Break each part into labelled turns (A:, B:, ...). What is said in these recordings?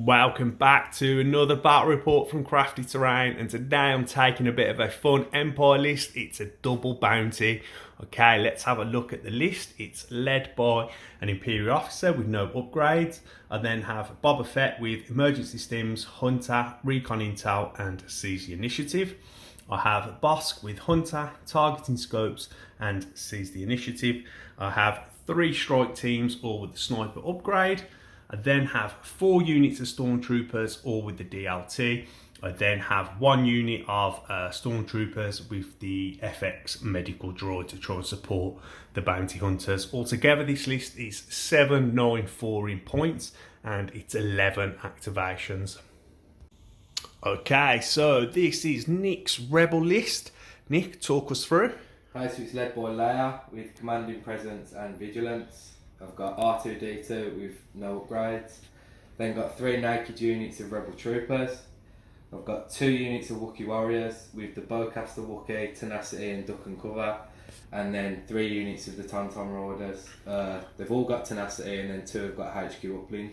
A: welcome back to another battle report from Crafty Terrain, and today I'm taking a bit of a fun Empire list. It's a double bounty. Okay, let's have a look at the list. It's led by an Imperial officer with no upgrades. I then have Boba Fett with emergency stims, Hunter, recon intel and seize the initiative. I have Bossk with Hunter, targeting scopes and seize the initiative. I have 3 strike teams all with the sniper upgrade. I then have 4 units of Stormtroopers, all with the DLT. I then have 1 unit of Stormtroopers with the FX medical droid to try and support the bounty hunters. Altogether, this list is 794 in points and it's 11 activations. Okay, so this is Nick's Rebel list. Nick, talk us through.
B: Hi, so it's led by Leia with commanding presence and vigilance. I've got R2-D2 with no upgrades. Then got 3 naked units of Rebel Troopers. I've got 2 units of Wookiee Warriors with the Bowcaster Wookiee, Tenacity and Duck and Cover. And then 3 units of the Tauntaun Riders. They've all got Tenacity and then 2 have got HQ uplink.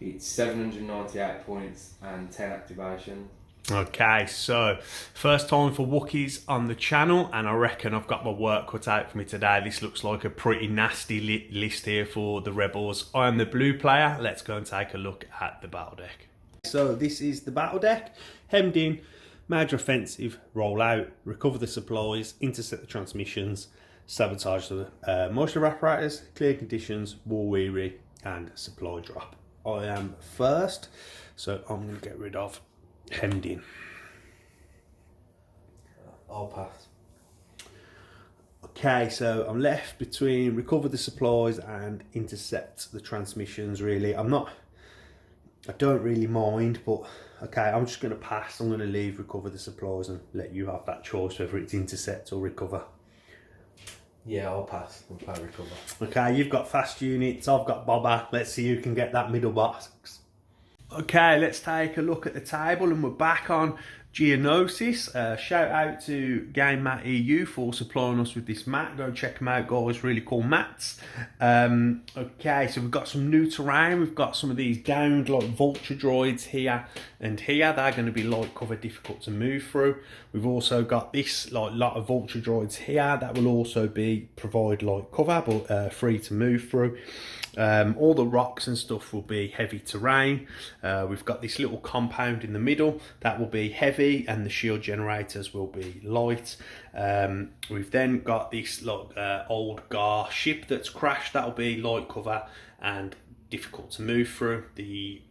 B: It's 798 points and 10 activations.
A: Okay, so first time for Wookiees on the channel, and I reckon I've got my work cut out for me today. This looks like a pretty nasty list here for the Rebels. I am the blue player. Let's go and take a look at the battle deck. So this is the battle deck. Hemmed in, major offensive, roll out, recover the supplies, intercept the transmissions, sabotage the moisture evaporators, clear conditions, war weary, and supply drop. I am first, so I'm going to get rid of hemmed in.
B: I'll pass.
A: Okay, so I'm left between recover the supplies and intercept the transmissions. Really, I don't really mind, but okay, I'm just going to pass. I'm going to leave recover the supplies and let you have that choice whether it's intercept or recover.
B: Yeah, I'll pass and play recover.
A: Okay, you've got fast units, I've got Boba. Let's see who can get that middle box. Okay, let's take a look at the table, and we're back on Geonosis. Shout out to Game Mat EU for supplying us with this mat. Go and check them out, guys. Really cool mats. Okay, so we've got some new terrain. We've got some of these downed like vulture droids here and here. They're going to be light cover, difficult to move through. We've also got this like lot of vulture droids here that will also provide light cover, but free to move through. All the rocks and stuff will be heavy terrain. We've got this little compound in the middle that will be heavy, and the shield generators will be light. We've then got this old Gar ship that's crashed. That'll be light cover and difficult to move through. The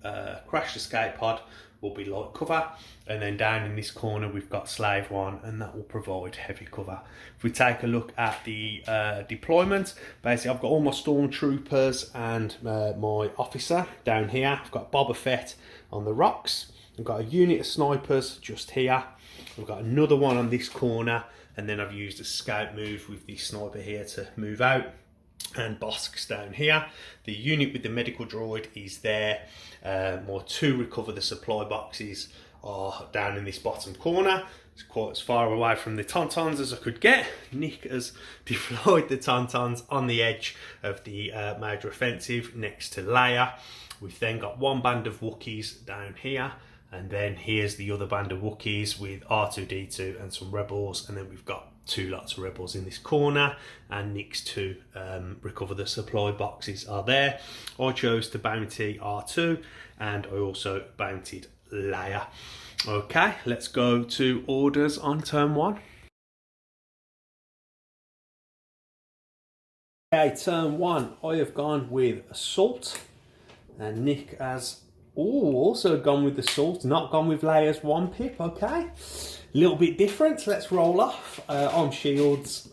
A: crashed escape pod will be light cover, and then down in this corner we've got Slave 1, and that will provide heavy cover. If we take a look at the deployment, basically I've got all my Stormtroopers and my officer down here. I've got Boba Fett on the rocks. I've got a unit of snipers just here. I've got another one on this corner, and then I've used a scout move with the sniper here to move out. And Bossk's down here. The unit with the medical droid is there. My 2 recover the supply boxes are down in this bottom corner. It's quite as far away from the Tauntauns as I could get. Nick has deployed the Tauntauns on the edge of the major offensive next to Leia. We've then got 1 band of Wookiees down here, and then here's the other band of Wookiees with R2-D2 and some rebels, and then we've got 2 lots of rebels in this corner, and Nick's 2 recover the supply boxes are there. I chose to bounty R2, and I also bountied Leia. Okay, let's go to orders on turn 1. Okay, turn 1, I have gone with Assault, and Nick has also gone with Assault, not gone with Leia's 1 pip. Okay, a little bit different. Let's roll off. I'm Shields,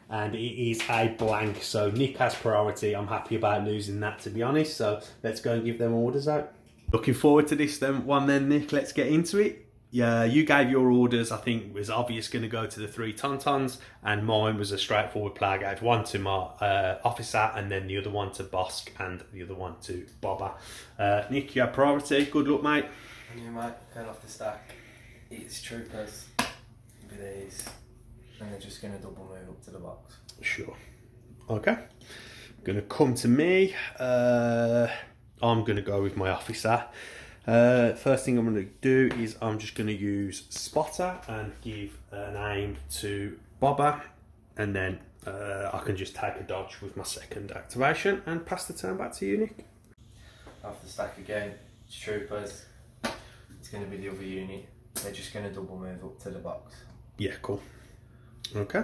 A: and it is a blank, so Nick has priority. I'm happy about losing that, to be honest, so let's go and give them orders out. Looking forward to this one then, Nick. Let's get into it. Yeah, you gave your orders. I think it was obvious going to go to the 3 Tauntauns, and mine was a straightforward play. I gave 1 to my officer, and then the other 1 to Bossk, and the other 1 to Boba. Nick, you have priority. Good luck, mate.
B: And you might going off the stack. It's Troopers with these, and they're just going to double move up to the box.
A: Sure. Okay. Going to come to me. I'm going to go with my officer. First thing I'm going to do is I'm just going to use spotter and give an aim to Boba, and then I can just take a dodge with my second activation and pass the turn back to you, Nick.
B: Off the stack again, it's troopers. It's going to be the other unit. They're just going to double move up to the box.
A: Yeah, cool. Okay,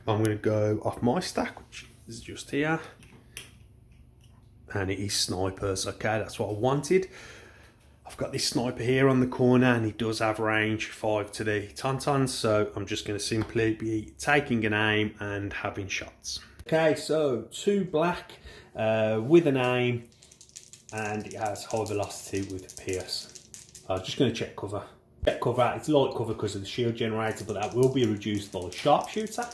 A: I'm going to go off my stack, which is just here, and it is snipers. Okay, that's what I wanted. I've got this sniper here on the corner, and he does have range 5 to the tauntauns, so I'm just going to simply be taking an aim and having shots. Okay, so 2 black with an aim, and it has high velocity with Pierce. I'm just going to check cover. Check cover, it's light cover because of the shield generator, but that will be reduced by sharpshooter.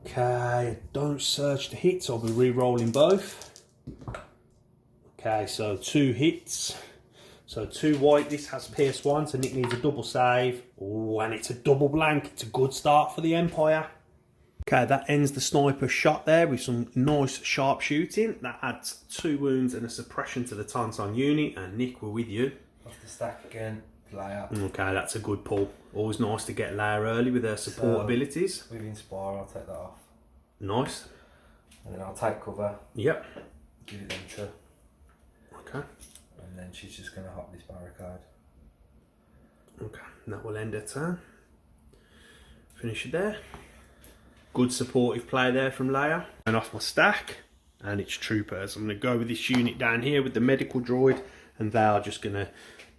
A: Okay, don't surge to hit, so I'll be re-rolling both. Okay, so 2 hits. So 2 white, this has Pierce 1, so Nick needs a double save. Oh, and it's a double blank. It's a good start for the Empire. Okay, that ends the sniper shot there with some nice sharp shooting. That adds 2 wounds and a suppression to the Tauntaun unit, and Nick, we're with you.
B: Off the stack again, Leia.
A: Okay, that's a good pull. Always nice to get Leia early with her support abilities.
B: With Inspire, I'll take that off.
A: Nice.
B: And then I'll take cover.
A: Yep.
B: Give it intro.
A: Okay.
B: And then she's just going to hop this barricade.
A: Okay, and that will end her turn. Finish it there. Good supportive play there from Leia. And off my stack, and it's troopers. I'm going to go with this unit down here with the medical droid, and they are just going to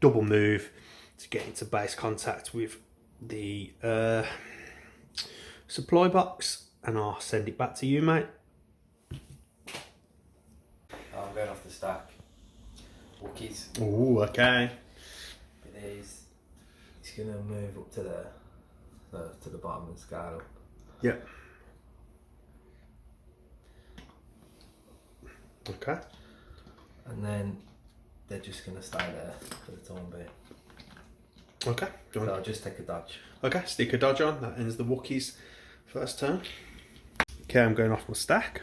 A: double move to get into base contact with the supply box, and I'll send it back to you, mate.
B: I'm going off the stack. Wookies.
A: Oh, okay.
B: It is. It's going to move up to the bottom of the scale.
A: Yep. Okay.
B: And then they're just going to stay there for the time being.
A: Okay.
B: So I'll just take a dodge.
A: Okay, stick a dodge on. That ends the Wookiees' first turn. Okay, I'm going off my stack.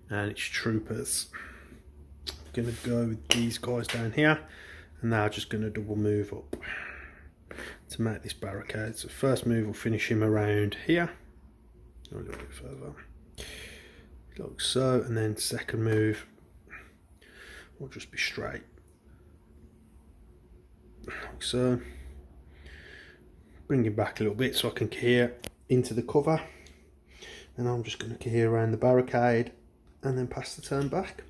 A: And it's troopers. I'm going to go with these guys down here. And they're just going to double move up to make this barricade. So first move will finish him around here. A little bit further. Like so. And then second move will just be straight. Like so. Bring him back a little bit so I can cohere into the cover. And I'm just going to cohere around the barricade and then pass the turn back.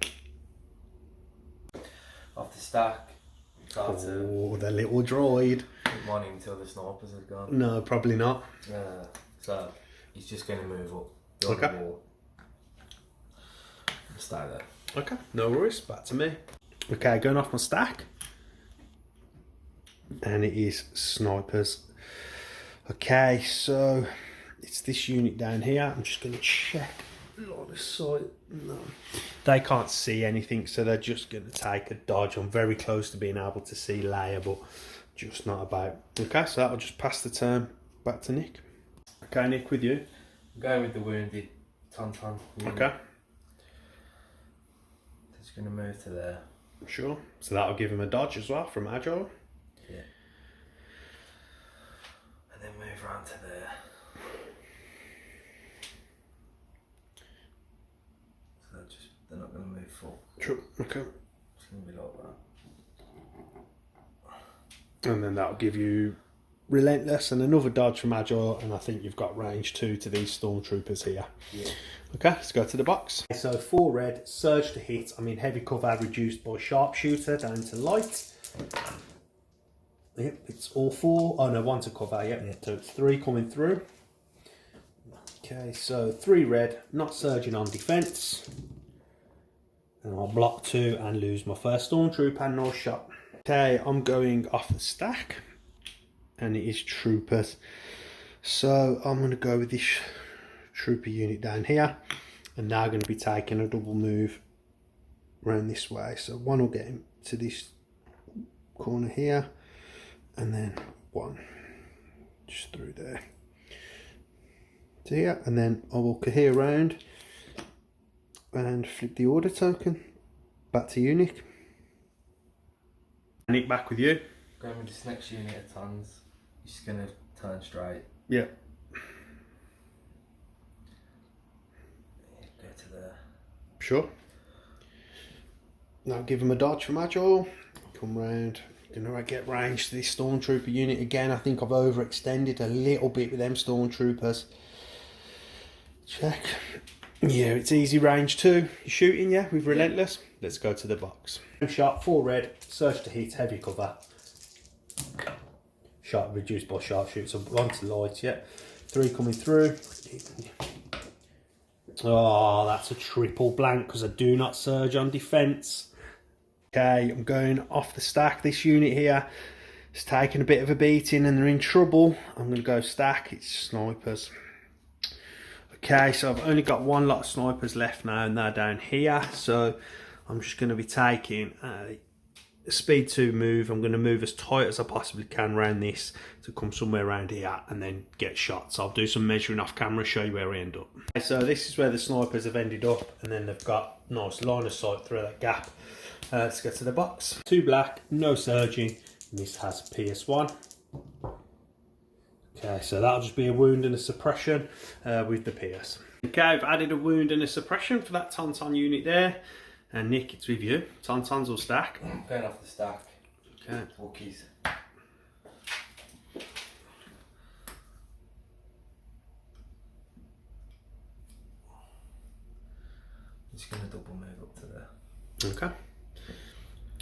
B: Off the stack.
A: Oh, the little droid.
B: Keep wanting until the snipers are gone.
A: No, probably not.
B: So he's just going to move up the
A: Okay.
B: wall. Stay there.
A: Okay, no worries. Back to me. Okay, going off my stack. And it is snipers. Okay, so it's this unit down here. I'm just going to check line of sight. No, they can't see anything, so they're just going to take a dodge. I'm very close to being able to see Leia, but just not about. Okay, so that'll just pass the turn back to Nick. Okay, Nick, with you.
B: I'm going with the wounded Tauntaun.
A: Okay.
B: Just going to move to there.
A: Sure. So that'll give him a dodge as well from Agile.
B: Yeah. And then move around to there. So they're not going to move full.
A: True. Okay.
B: It's going to be like that.
A: And then that'll give you Relentless and another dodge from Agile, and I think you've got range 2 to these stormtroopers here.
B: Yeah.
A: Okay, let's go to the box. So 4 red, surge to hit. I mean, heavy cover reduced by sharpshooter down to light. Yep, it's all 4. Oh no, 1 to cover. Yep, yeah. So it's 3 coming through. Okay, so 3 red, not surging on defense. And I'll block 2 and lose my first stormtrooper and no shot. Okay, I'm going off the stack. And it is troopers. So I'm going to go with this trooper unit down here. And now going to be taking a double move around this way. So 1 will get him to this corner here. And then 1 just through there to here. And then I will cohere around and flip the order token. Back to you, Nick. Nick, back with you.
B: Going with this next unit of tons, you're just going to turn straight.
A: Yeah.
B: Go to there.
A: Sure. Now give him a dodge from Agile. Come round. Gonna get range to this Stormtrooper unit again. I think I've overextended a little bit with them Stormtroopers. Check. Yeah, it's easy range too. You're shooting, yeah, with Relentless. Let's go to the box. Shot, 4 red, surge to hit, heavy cover. Shot reduced by sharpshooter, so onto the lights, yeah. 3 coming through. Oh, that's a triple blank because I do not surge on defence. Okay, I'm going off the stack. This unit here is taking a bit of a beating and they're in trouble. I'm going to go stack. It's snipers. Okay, so I've only got 1 lot of snipers left now and they're down here. So I'm just going to be taking a speed 2 move. I'm going to move as tight as I possibly can around this to come somewhere around here and then get shot. So I'll do some measuring off camera, show you where we end up. Okay, so this is where the snipers have ended up and then they've got nice line of sight through that gap. Let's go to the box. 2 black, no surging. And this has PS1. Okay, so that'll just be a wound and a suppression with the PS. Okay, I've added a wound and a suppression for that Tauntaun unit there. And Nick, it's with you. Tauntauns will stack.
B: Going off the stack.
A: Okay.
B: Wookies. Just going to double move up to there.
A: Okay.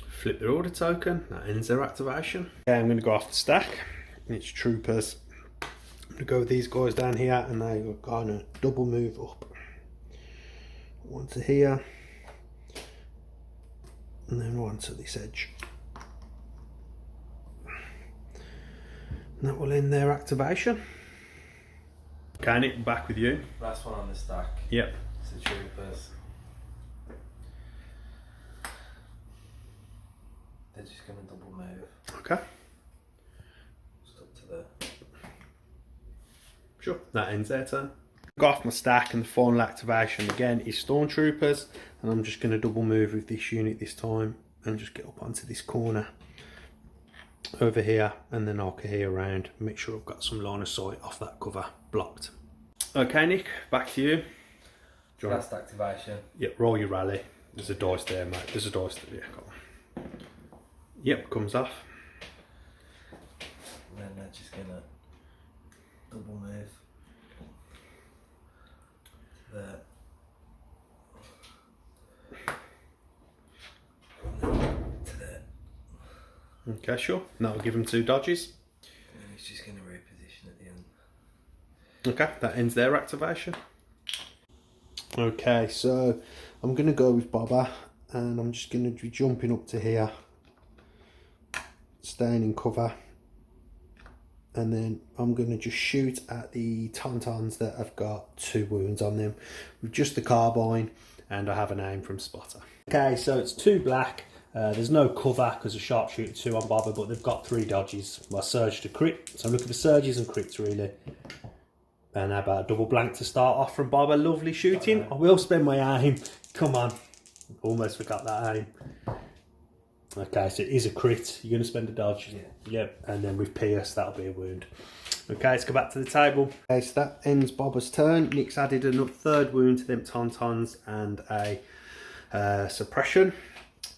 A: Flip their order token. That ends their activation. Okay, I'm going to go off the stack. It's troopers. I'm going to go with these guys down here and they are going to double move up. One to here. And then one to this edge. And that will end their activation. Okay, Nick, back with you.
B: Last one on the stack.
A: Yep.
B: It's the troopers. They're just going to double move.
A: Okay.
B: Just up to there.
A: Sure. That ends their turn. Got off my stack and the final activation again is Stormtroopers, and I'm just going to double move with this unit this time and just get up onto this corner over here and then I'll cohere around, make sure I've got some line of sight off that cover blocked. Okay, Nick, back to you.
B: Last activation.
A: Yep, roll your rally. There's a dice there, mate. There's a dice there. Yeah, come on. Yep, comes off.
B: And then they're just going to double move. There. To there.
A: Okay, sure. And that'll give him 2 dodges.
B: And he's just going to reposition at the end.
A: Okay, that ends their activation. Okay, so I'm going to go with Boba and I'm just going to be jumping up to here, staying in cover, and then I'm going to just shoot at the Tauntauns that have got 2 wounds on them with just the carbine, and I have an aim from spotter. Okay, so it's 2 black. There's no cover because of sharpshooter 2 on Boba, but they've got 3 dodges. My surge to crit, so I'm looking for surges and crits really. And how about a double blank to start off from Boba? Lovely shooting. I will spend my aim. Come on. Almost forgot that aim. Okay, so it is a crit. You're going to spend a dodge.
B: Yeah.
A: Yep. And then with Pierce, that'll be a wound. Okay, let's go back to the table. Okay, so that ends Boba's turn. Nick's added a 3rd wound to them Tauntauns and a suppression.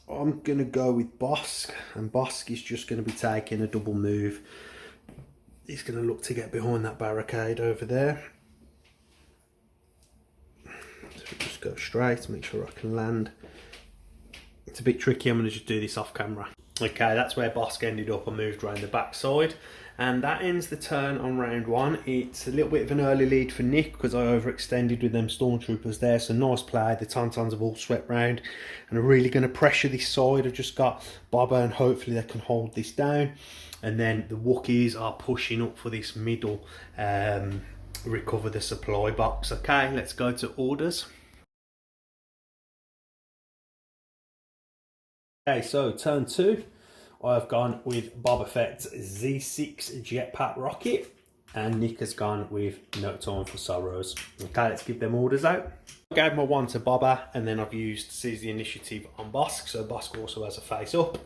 A: I'm going to go with Bossk. And Bossk is just going to be taking a double move. He's going to look to get behind that barricade over there. So just go straight, make sure I can land. It's a bit tricky, I'm going to just do this off camera. Okay, that's where Bossk ended up. I moved around the back side. And that ends the turn on round 1. It's a little bit of an early lead for Nick because I overextended with them Stormtroopers there. So nice play. The Tauntauns have all swept round and are really going to pressure this side. I've just got Boba and hopefully they can hold this down. And then the Wookiees are pushing up for this middle, recover the supply box. Okay, let's go to orders. Okay, so turn 2. I've gone with Boba Fett's Z6 jetpack rocket. And Nick has gone with No Time for Sorrows. Okay, let's give them orders out. I gave my one to Boba, and then I've used Seize the Initiative on Bossk, so Bossk also has a face up.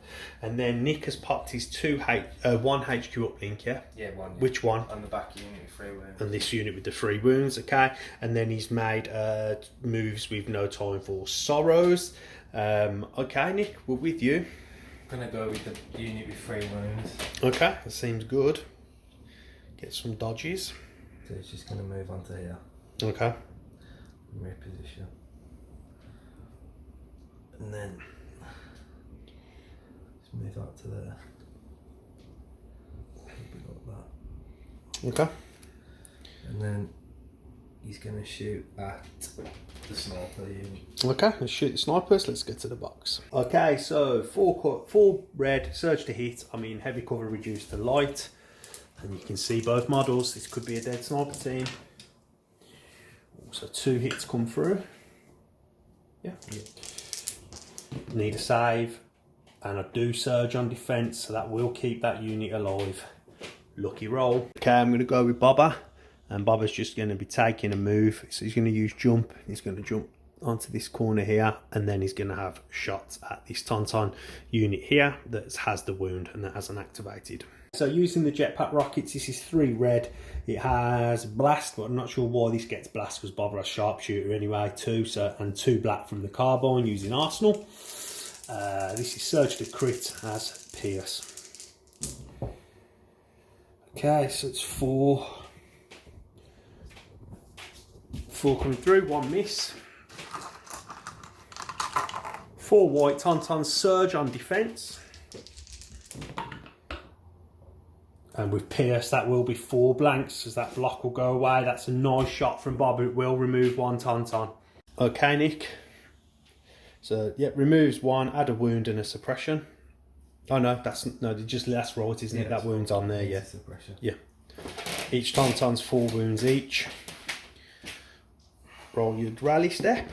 A: And then Nick has popped his one HQ uplink, yeah?
B: Yeah, one. Yeah.
A: Which one?
B: On the back unit with 3 wounds.
A: And this unit with the 3 wounds, okay? And then he's made moves with No Time for Sorrows. Okay, Nick, we're with you.
B: I'm going to go with the unit with 3 wounds.
A: Okay, that seems good. Get some dodges.
B: So it's just going to move onto here.
A: Okay.
B: Reposition. And then just move out to there. Like that.
A: Okay.
B: And then he's going to shoot at the sniper unit.
A: Okay, let's shoot the snipers. Let's get to the box. Okay, so 4 red, surge to hit. I mean, heavy cover reduced to light. And you can see both models. This could be a dead sniper team. Also 2 hits come through. Yeah. Need a save. And I do surge on defense, so that will keep that unit alive. Lucky roll. Okay, I'm going to go with Boba. And Boba's just going to be taking a move. So he's going to use jump. He's going to jump onto this corner here. And then he's going to have shots at this Tauntaun unit here that has the wound and that hasn't activated. So using the jetpack rockets, this is 3 red. It has blast, but I'm not sure why this gets blast because Boba has sharpshooter anyway, 2. And 2 black from the carbine using Arsenal. This is surge to crit as Pierce. Okay, so it's 4. 4 coming through, 1 miss. 4 white Tauntaun surge on defense. And with Pierce, that will be 4 blanks, as that block will go away. That's a nice shot from Bob. It will remove 1 Tauntaun. Okay, Nick. So, yeah, removes 1, add a wound and a suppression. Oh, no, that's right, isn't it? That wound's on there, yeah.
B: Suppression.
A: Yeah. Each Tauntaun's 4 wounds each. Roll your rally step.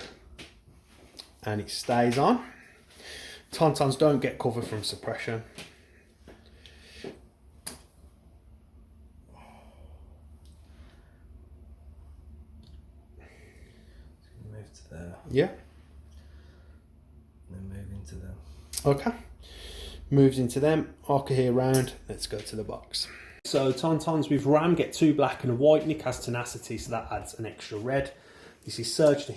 A: And it stays on. Tauntauns don't get cover from suppression.
B: Move to there.
A: Yeah.
B: And then move into them.
A: Okay. Moves into them. Arca here round. Let's go to the box. So Tauntauns with Ram get 2 black and a white. Nick has tenacity, so that adds an extra red. This is surge to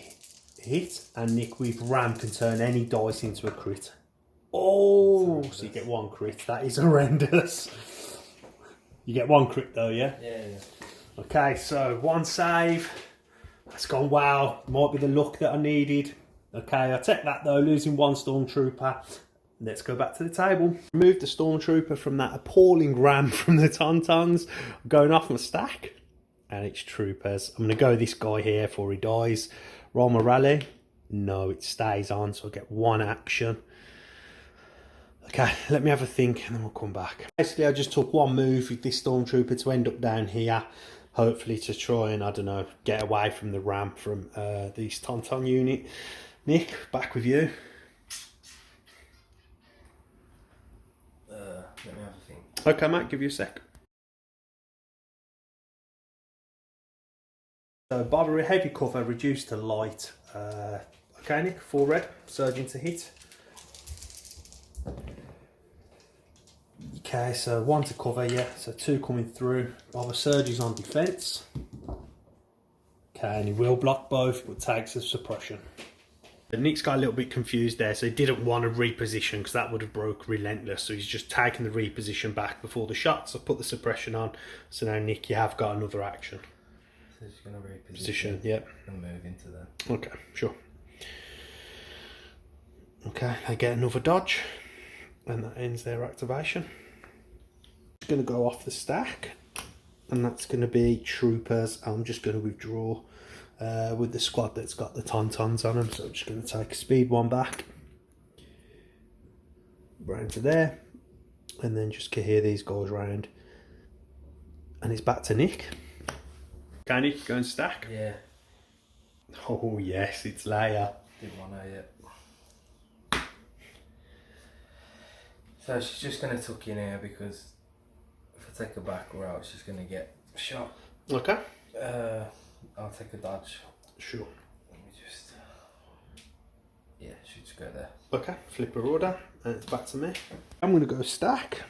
A: hit, and Nick with Ram can turn any dice into a crit. Oh, so you get 1 crit. That is horrendous. You get 1 crit though, yeah?
B: Yeah.
A: Okay, so 1 save. That's gone wow. Might be the luck that I needed. Okay, I'll take that though, losing 1 Stormtrooper. Let's go back to the table. Remove the Stormtrooper from that appalling ram from the Tauntauns. Going off my stack. And it's Troopers. I'm going to go this guy here before he dies. Roll my rally. No, it stays on, so I get 1 action. Okay, let me have a think and then we'll come back. Basically, I just took 1 move with this Stormtrooper to end up down here. Hopefully to try and, I don't know, get away from the ram from this Tauntaun unit. Nick, back with you.
B: Let me have a think.
A: Okay, mate, give you a sec. So, Boba heavy cover reduced to light. Okay, Nick, 4 red, surging to hit. Okay, so 1 to cover, yeah. So 2 coming through. Boba surges on defense. Okay, and he will block both, but takes a suppression. Nick's got a little bit confused there, so he didn't want to reposition because that would have broke Relentless. So he's just taking the reposition back before the shots. I've put the suppression on. So now, Nick, you have got another action.
B: So he's going to reposition.
A: Position, yep.
B: And move into them.
A: Okay, sure. Okay, they get another dodge. And that ends their activation. It's going to go off the stack. And that's going to be Troopers. I'm just going to withdraw with the squad that's got the Tauntauns on them. So I'm just going to take a speed 1 back. Round to there. And then just hear these guys round. And it's back to Nick. Okay, Nick, go and stack.
B: Yeah.
A: Oh yes, it's Leia.
B: Didn't want her yet. So she's just going to tuck in here because if I take her back route, she's going to get Sure.
A: Okay.
B: I'll take a dodge.
A: Sure.
B: Let me just. Yeah, should just go there.
A: Okay, flip her order, and it's back to me. I'm going to go stack,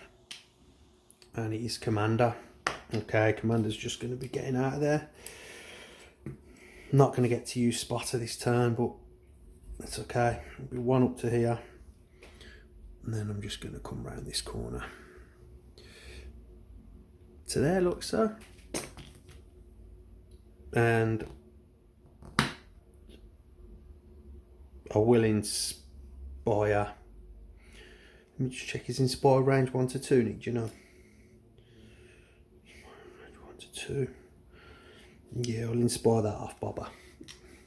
A: and it is commander. Okay, commander's just going to be getting out of there. Not going to get to use spotter this turn, but it's okay. It'll be one up to here, and then I'm just going to come round this corner to there, look, so. And I will inspire. Let me just check his inspire range 1 to 2, Nick, do you know? Range 1 to 2. Yeah, I'll inspire that off Boba.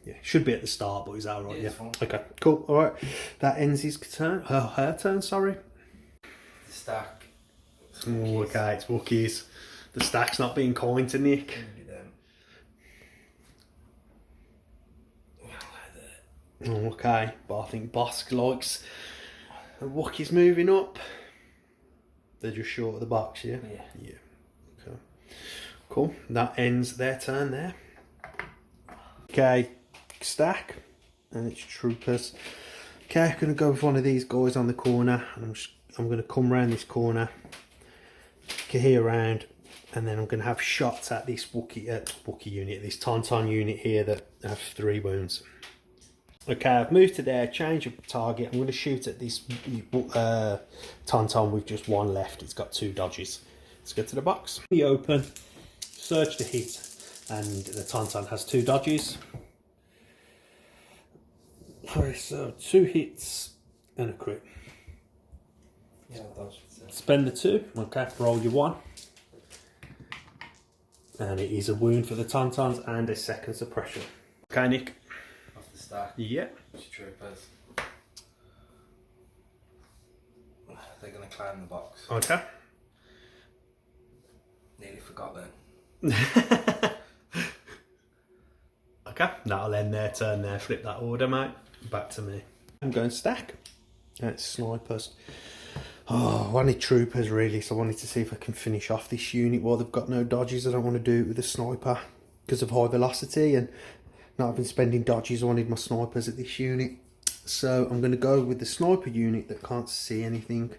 A: Yeah, should be at the start, but is that alright? Yeah. Okay, cool. Alright. That ends his turn. Her turn, sorry.
B: The stack.
A: Oh, okay, it's Wookiees. The stack's not being kind to Nick. Oh, okay, but I think Bossk likes the Wookiees moving up. They're just short of the box, yeah?
B: Yeah.
A: Yeah. Okay. Cool. That ends their turn there. Okay, stack. And it's troopers. Okay, I'm going to go with one of these guys on the corner. And I'm going to come round this corner. Here around. And then I'm going to have shots at this Wookie unit, this Tauntaun unit here that have 3 wounds. Okay, I've moved to there, change of target. I'm going to shoot at this Tauntaun with just 1 left. It's got 2 dodges. Let's go to the box. We open, search to hit, and the Tauntaun has 2 dodges. Alright, so 2 hits and a crit.
B: Yeah, I'll dodge.
A: Spend the 2. Okay, roll your 1. And it is a wound for the Tauntauns and a second suppression. Okay, Nick.
B: Stack.
A: Yeah.
B: Troopers. They're going to climb the box.
A: Okay.
B: Nearly forgot then.
A: Okay, that'll end their turn there. Flip that order, mate. Back to me. I'm going stack. It's snipers. Oh, I wanted troopers really, so I wanted to see if I can finish off this unit while they've got no dodges. I don't want to do it with a sniper because of high velocity and not having spending dodges. I wanted my snipers at this unit. So I'm going to go with the sniper unit that can't see anything.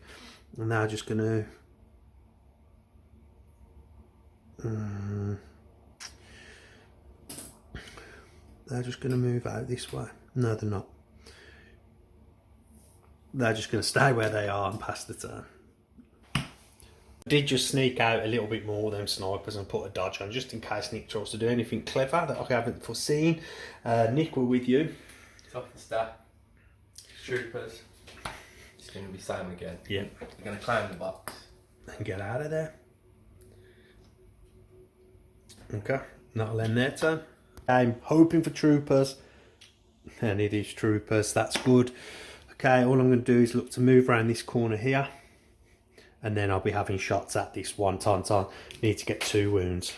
A: And they're just going to... they're just going to move out this way. No, they're not. They're just going to stay where they are and pass the turn. I did just sneak out a little bit more with them snipers and put a dodge on just in case Nick tries to do anything clever that I haven't foreseen. Nick, we're with you.
B: Top of the stack. Troopers. It's going to be same again.
A: Yeah.
B: They're going to climb the box.
A: And get out of there. Okay, that'll end their turn. I'm hoping for troopers. And it is troopers, that's good. Okay, all I'm going to do is look to move around this corner here. And then I'll be having shots at this one Tauntaun. Need to get 2 wounds.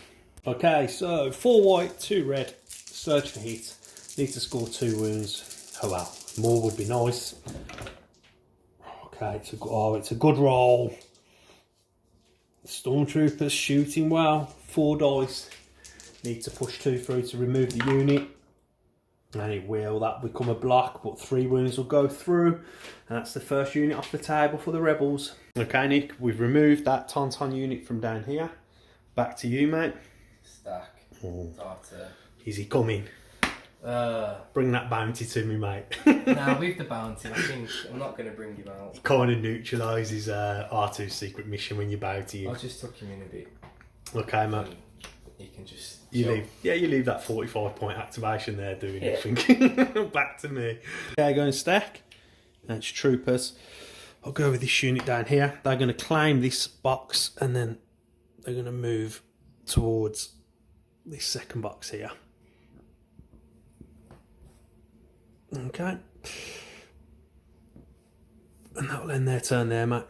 A: Okay, so 4 white, 2 red. Search for hit. Need to score 2 wounds. Oh well, more would be nice. Okay, it's a good roll. Stormtroopers shooting well. 4 dice. Need to push 2 through to remove the unit. And it will. That become a block, but 3 wounds will go through. And that's the first unit off the table for the Rebels. Okay, Nick, we've removed that Tauntaun unit from down here. Back to you, mate.
B: Stack. Darter.
A: Is he coming? Bring that bounty to me, mate.
B: Nah, with the bounty, I think I'm not going to bring him out.
A: He kind of neutralises R2's secret mission when you bounty him.
B: I just took him in a bit.
A: Okay, mate.
B: You can just...
A: You leave that 45-point activation there doing anything. Back to me. Okay, going stack. That's troopers. I'll go with this unit down here. They're going to climb this box and then they're going to move towards this second box here. Okay. And that'll end their turn there, mate.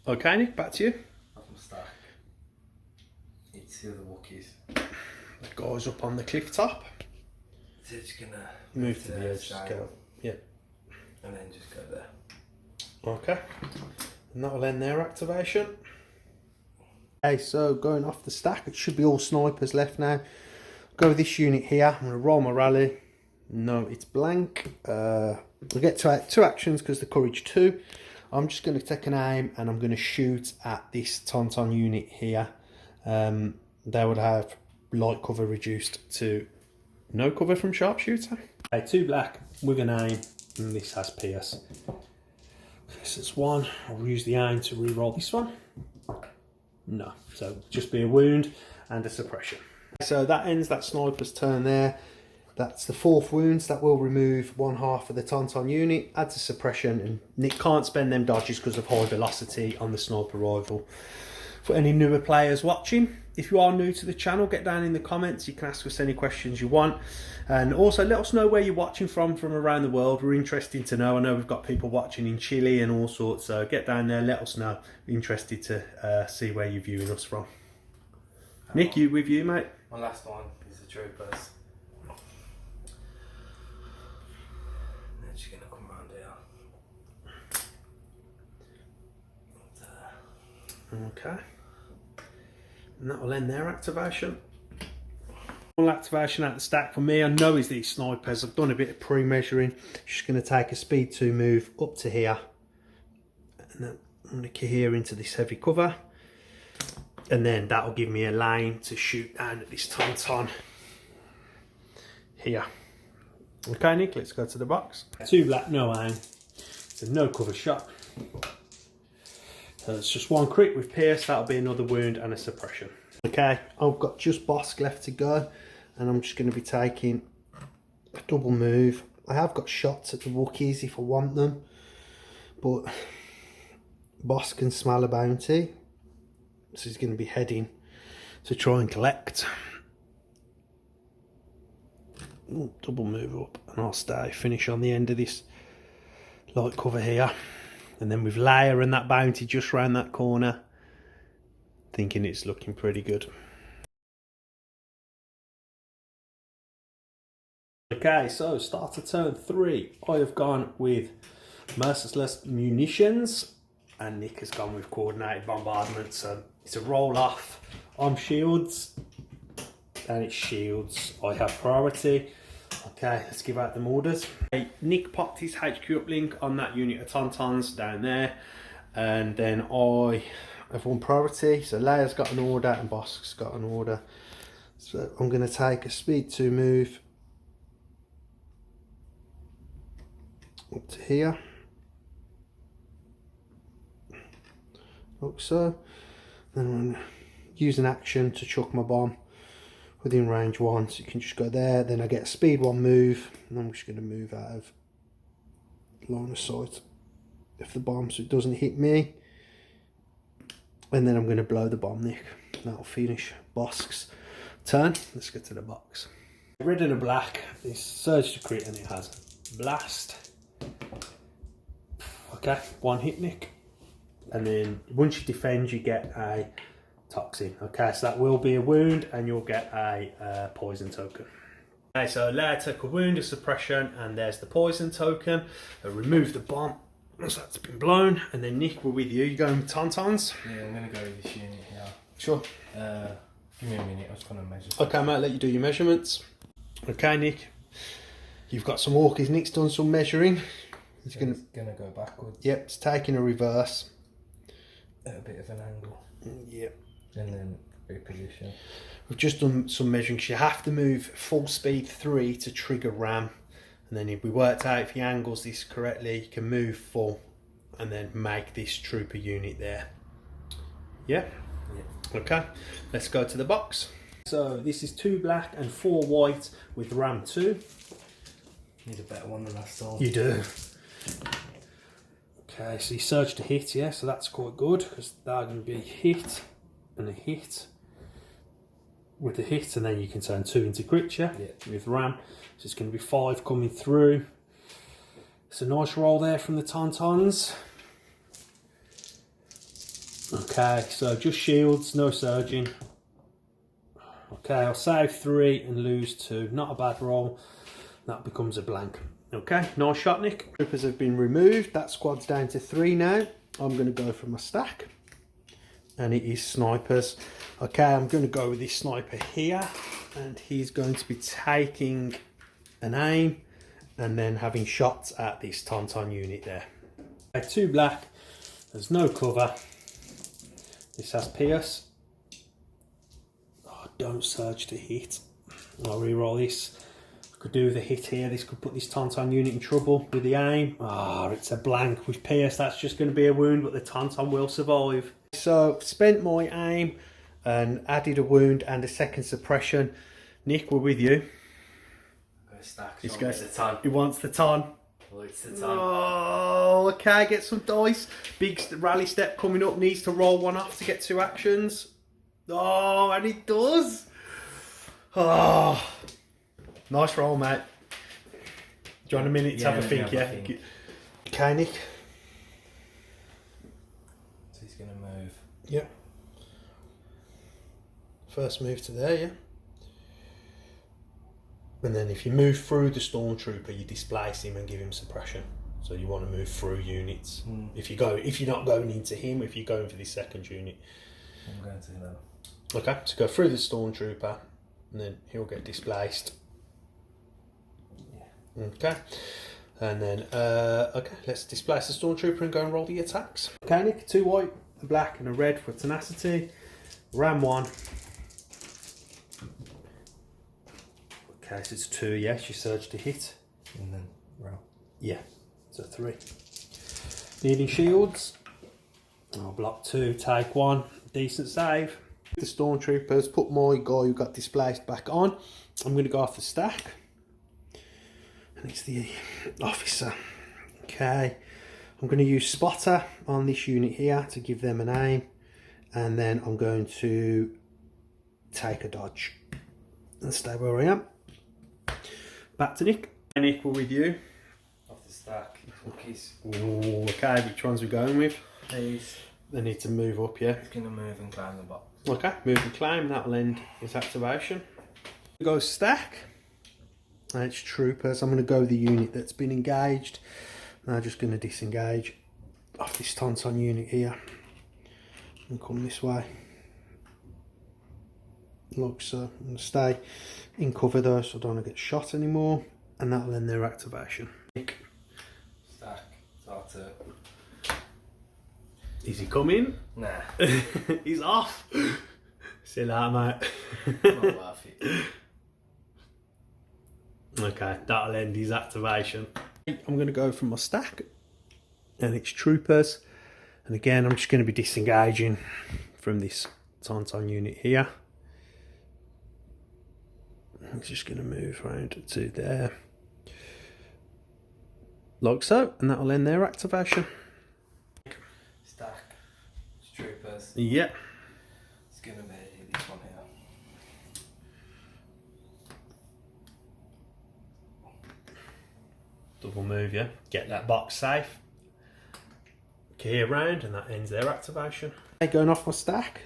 A: Okay, Nick, back to you.
B: I'm stack. It's the other Wookiees.
A: The guys up on the cliff top.
B: So it's going to
A: move to the edge. Just go. Yeah.
B: And then just go there.
A: Okay. And that'll end their activation. Okay, so going off the stack, it should be all snipers left now. Go with this unit here. I'm going to roll my rally. No, it's blank. We'll get to two actions because the courage 2. I'm just going to take an aim and I'm going to shoot at this Tauntaun unit here. They would have light cover reduced to no cover from sharpshooter. Okay, 2 black with an aim, and this has pierce. This is 1. I'll use the aim to re-roll this one. No, so just be a wound and a suppression. So that ends that sniper's turn there. That's the 4th wounds. That will remove 1/2 of the Tauntaun unit, adds a suppression, and Nick can't spend them dodges because of high velocity on the sniper rifle. For any newer players watching, if you are new to the channel, get down in the comments. You can ask us any questions you want, and also let us know where you're watching from around the world. We're interested to know. I know we've got people watching in Chile and all sorts, so get down there, let us know. We're interested to see where you're viewing us from. Nick, you with you, mate?
B: My last one is the troopers. They're just gonna come round here.
A: Okay. And that will end their activation. All activation out the stack for me. I know is these snipers. I've done a bit of pre-measuring. Just going to take a speed 2 move up to here. And then I'm going to key here into this heavy cover. And then that will give me a lane to shoot down at this Tauntaun here. Okay, Nick, let's go to the box. 2 black, no aim. It's a no cover shot. So it's just 1 crit with pierce. That'll be another wound and a suppression. Okay, I've got just Bossk left to go, and I'm just going to be taking a double move. I have got shots at the Wookies if I want them, but Bossk can smell a bounty, so he's going to be heading to try and collect. Ooh, double move up, and I'll stay, finish on the end of this light cover here. And then with Leia and that bounty just round that corner, thinking it's looking pretty good. Okay, so start of turn 3. I have gone with merciless munitions, and Nick has gone with coordinated bombardment. So it's a roll off. I'm shields, and it's shields. I have priority. Okay, let's give out them orders. Nick popped his HQ uplink on that unit of Tauntauns down there, and then I have 1 priority. So Leia's got an order and Bossk's got an order. So I'm going to take a speed 2 move up to here, like so. Then I'm going to use an action to chuck my bomb within range 1, so you can just go there. Then I get a speed 1 move, and I'm just going to move out of line of sight of the bomb so it doesn't hit me. And then I'm going to blow the bomb, Nick. That'll finish Bossk's turn. Let's get to the box. Red and a black is surge to crit, and it has blast. Okay, 1 hit, Nick. And then once you defend, you get a toxin. Okay, so that will be a wound, and you'll get a poison token. Okay, so Leia took a wound, a suppression, and there's the poison token. Remove the bomb once that's been blown, and then Nick, we're with you. You going with Tauntauns?
B: Yeah, I'm gonna go with this unit here.
A: Sure.
B: Give me a minute, I was gonna measure.
A: Okay, mate, let you do your measurements. Okay, Nick, you've got some walkies. Nick's done some measuring. He's gonna
B: go backwards.
A: Yep, it's taking a reverse.
B: At a bit of an angle.
A: Yep.
B: And then reposition.
A: We've just done some measuring. You have to move full speed 3 to trigger ram, and then if we worked out if he angles this correctly, you can move full and then make this trooper unit there. Yeah? Yeah. Okay, let's go to the box. So this is 2 black and 4 white with ram 2.
B: Need a better one than last time.
A: You do. Okay, so you surge to hit, yeah, so that's quite good because they're going to be a hit and a hit with a hit, and then you can turn 2 into crit, yeah, with ram. So it's going to be 5 coming through. It's a nice roll there from the Tauntauns. Okay, so just shields, no surging. Okay, I'll save 3 and lose 2. Not a bad roll. That becomes a blank. Okay, nice shot, Nick. Troopers have been removed. That squad's down to 3 now. I'm going to go for my stack. and it is snipers. Okay, I'm going to go with this sniper here, and he's going to be taking an aim and then having shots at this Tauntaun unit there. Okay, 2 black, there's no cover. This has Pierce. Oh, don't surge to hit. I'll re-roll this. I could do the hit here. This could put this Tauntaun unit in trouble with the aim. Ah, it's a blank with Pierce. That's just going to be a wound, but the Tauntaun will survive. So, spent my aim and added a wound and a second suppression. Nick, we're with you. He's going to ton. He wants the ton.
B: Well, it's the ton.
A: Oh, okay, get some dice. Big rally step coming up, needs to roll one off to get 2 actions. Oh, and he does. Oh, nice roll, mate. Do you want a minute to have a think, yeah? Okay, Nick.
B: So he's going to move.
A: Yeah. First move to there, yeah. And then if you move through the stormtrooper, you displace him and give him suppression. So you want to move through units. If you're not going into him, if you're going for the second unit.
B: I'm going to him.
A: Okay, so go through the stormtrooper, and then he'll get displaced. Yeah. Okay. And then, okay, let's displace the stormtrooper and go and roll the attacks. Okay, Nick, 2 white, a black and a red for tenacity. Ram 1. Okay, so it's 2, yes, you surge to hit.
B: And then roll.
A: Yeah, so 3. Needing shields. I'll block 2, take 1. Decent save. The stormtroopers, put my guy who got displaced back on. I'm going to go off the stack. And it's the officer. Okay. I'm going to use spotter on this unit here to give them an aim. And then I'm going to take a dodge. And stay where I am. Back to Nick. Nick, we're with you.
B: Off the stack. Wookies.
A: Ooh, okay, which ones are we going with?
B: These.
A: They need to move up, yeah?
B: He's going to move and climb the box.
A: Okay, move and climb, that'll end his activation. Go stack. And it's troopers. I'm going to go with the unit that's been engaged. Now just going to disengage off this Tauntaun unit here. And come this way. Like so. I'm going to stay in cover though, so I don't want to get shot anymore. And that'll end their activation.
B: Stack. R2.
A: Is he coming?
B: Nah.
A: He's off. See that, mate.
B: Not worth it.
A: Okay, that'll end his activation. I'm going to go from my stack, and it's troopers. And again, I'm just going to be disengaging from this Tauntaun unit here. I'm just going to move around to there. Like so, and that'll end their activation.
B: Stack. It's troopers.
A: Yeah.
B: It's going to be this one here.
A: Double move, yeah. Get that box safe. Key around, and that ends their activation. Going off my stack,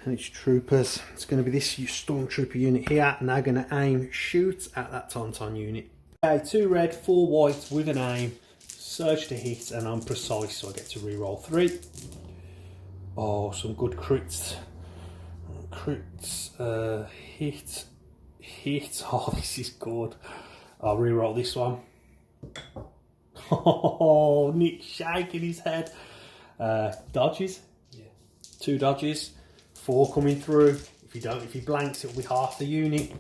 A: and it's troopers. It's going to be this stormtrooper unit here, and they're going to aim, shoot at that Tauntaun unit. Okay, 2 red, 4 white with an aim, surge to hit, and I'm precise, so I get to re-roll 3. Oh, some good crits. Crits, hit. Oh, this is good. I'll re-roll this one. Oh, Nick shaking his head. Dodges.
B: Yeah.
A: 2 dodges. 4 coming through. If he blanks, it'll be half the unit.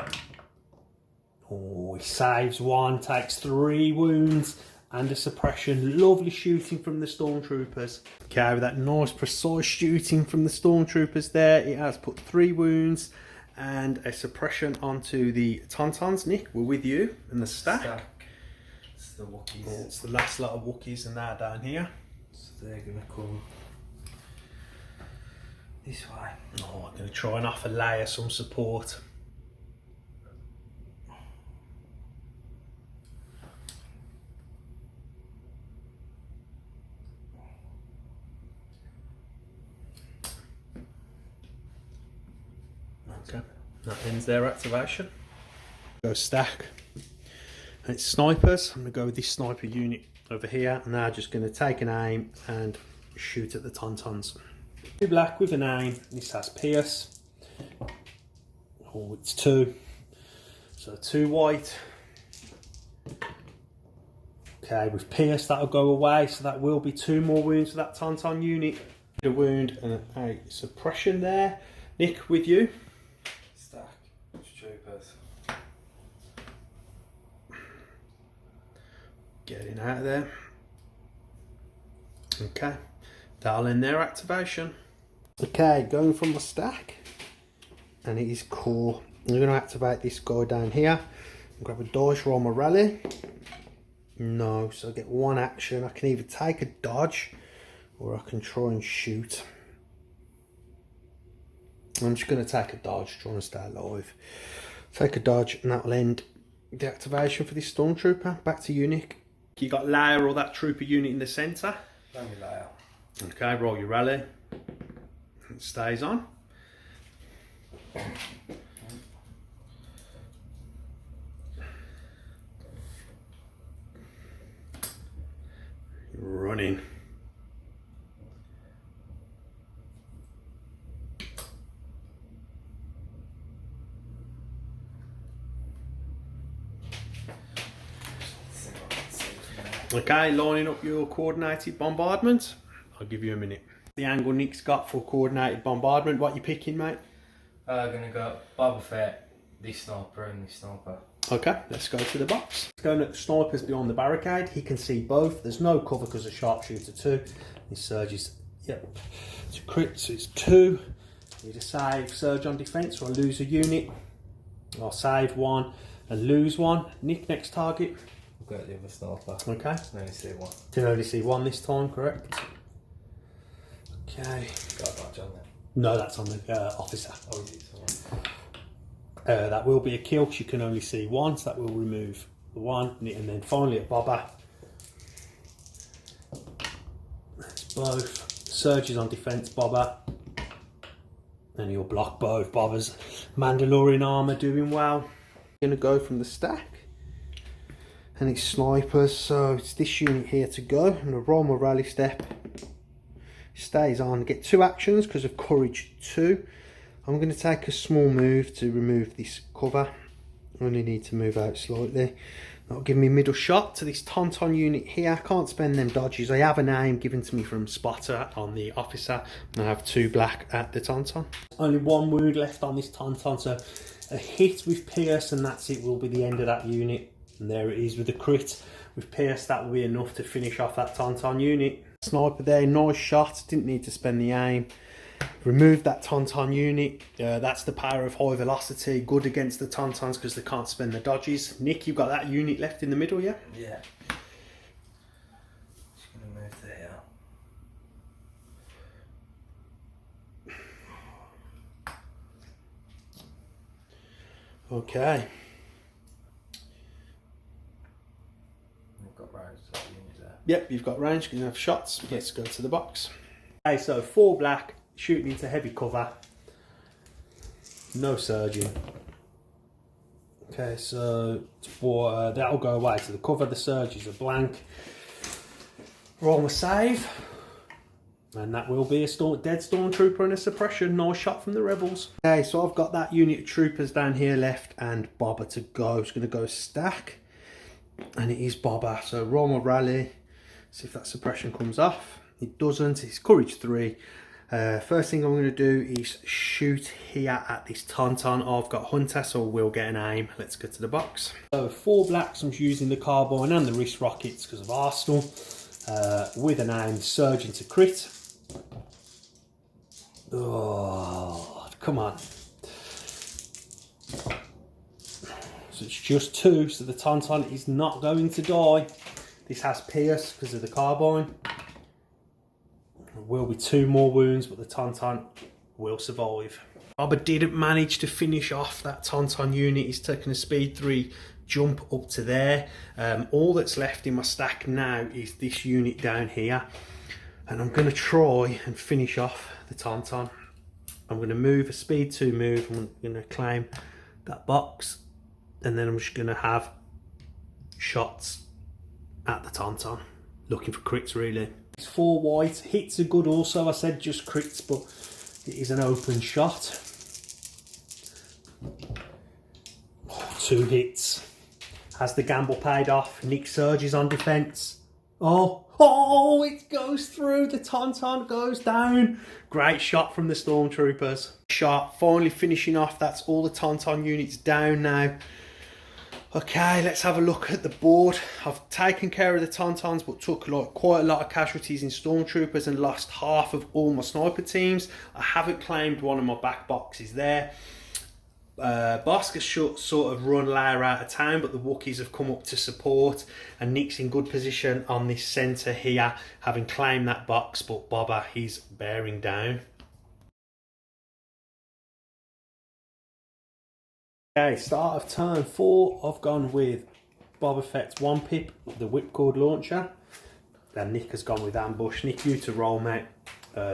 A: Oh, he saves 1, takes 3 wounds and a suppression. Lovely shooting from the stormtroopers. Okay, with that nice precise shooting from the stormtroopers there, it has put 3 wounds and a suppression onto the Tauntauns. Nick, we're with you in the stack.
B: It's the Wookies.
A: Oh, it's the last lot of Wookiees, and they're down here.
B: So they're going to come this way.
A: Oh, I'm going to try and offer Leia some support. Okay, that ends their activation. Go stack. And it's snipers. I'm going to go with this sniper unit over here, and they're just going to take an aim and shoot at the Tauntauns. 2 black with an aim. This has pierce. Oh, it's 2. So 2 white. Okay, with pierce that'll go away, so that will be 2 more wounds for that Tauntaun unit. A wound and a suppression there. Nick, with you.
B: Stack. Troopers.
A: Getting out of there. Okay, that'll end their activation. Okay, going from the stack, and it is core. I'm going to activate this guy down here. Grab a dice, roll my rally. No, so I get 1 action. I can either take a dodge or I can try and shoot. I'm just going to take a dodge, trying to stay alive. Take a dodge, and that will end the activation for this Stormtrooper. Back to you, Nick. You got Leia or that trooper unit in the centre.
B: Only Leia.
A: Okay, roll your rally. It stays on. Running. Okay, lining up your coordinated bombardment. I'll give you a minute. The angle Nick's got for coordinated bombardment. What you picking, mate?
B: Gonna go Boba Fett, this sniper and this sniper.
A: Okay, let's go to the box. Let's go at the snipers beyond the barricade. He can see both. There's no cover because of sharpshooter 2. He surges, yep, to crit, so it's 2. Need a save, surge on defense, or I lose a unit. I'll save 1 and lose 1. Nick, next target.
B: I've got the other sniper.
A: Okay.
B: Can only see 1.
A: Can only see 1 this time, correct? Okay.
B: Got a dodge on there.
A: No, that's on the officer.
B: Oh, is it?
A: That will be a kill because you can only see 1, so that will remove the 1. And then finally at Boba. That's both. Surges on defense, Boba. And you'll block both. Boba's Mandalorian armor doing well. Going to go from the stack. And it's snipers, so it's this unit here to go. I'm going to roll my rally step. Stays on. Get 2 actions because of courage 2. I'm going to take a small move to remove this cover. I only need to move out slightly. That'll give me middle shot to this Tauntaun unit here. I can't spend them dodges. I have a name given to me from Spotter on the officer. And I have 2 black at the Tauntaun. Only 1 wound left on this Tauntaun, so a hit with pierce and that's it, will be the end of that unit. And there it is with the crit. With pierce, that will be enough to finish off that Tauntaun unit. Sniper there, nice shot. Didn't need to spend the aim. Remove that Tauntaun unit. That's the power of high velocity. Good against the Tauntauns because they can't spend the dodges. Nick, you've got that unit left in the middle, yeah?
B: Yeah. Just gonna move to here.
A: Okay.
B: I've got range to that unit there.
A: Yep, you've got range. You can have shots. Let's go to the box. Okay, so 4 black. Shooting into heavy cover. No surging. Okay, so that'll go away. So the cover, the surge is a blank. Roll my save. And that will be a dead Stormtrooper and a suppression. Nice shot from the rebels. Okay, so I've got that unit of troopers down here left and Boba to go. It's going to go stack. And it is Boba. So roll my rally. See if that suppression comes off. It doesn't. It's courage 3. First thing I'm going to do is shoot here at this Tauntaun. I've got Hunter, so we'll get an aim. Let's go to the box. So 4 blacks, I'm using the carbine and the wrist rockets because of Arsenal. With an aim, surge into crit. Oh, come on. So it's just 2, so the Tauntaun is not going to die. This has pierce because of the carbine. There will be 2 more wounds, but the Tauntaun will survive. Boba didn't manage to finish off that Tauntaun unit. He's taken a speed 3 jump up to there. All that's left in my stack now is this unit down here. And I'm going to try and finish off the Tauntaun. I'm going to move a speed 2 move. I'm going to claim that box. And then I'm just going to have shots at the Tauntaun. Looking for crits really. It's 4 white. Hits are good also. I said just crits, but it is an open shot. 2 hits. Has the gamble paid off? Nick surges on defence. Oh, it goes through. The Tauntaun goes down. Great shot from the Stormtroopers. Shot, finally finishing off. That's all the Tauntaun units down now. Okay, let's have a look at the board. I've taken care of the Tauntauns, but took quite a lot of casualties in Stormtroopers and lost half of all my sniper teams. I haven't claimed one of my back boxes there. Bossk has sort of run Leia out of town, but the Wookiees have come up to support, and Nick's in good position on this centre here, having claimed that box, but Boba, he's bearing down. Okay, start of turn 4, I've gone with Boba Fett's 1 pip, the whipcord launcher. Then Nick has gone with ambush. Nick, you to roll, mate.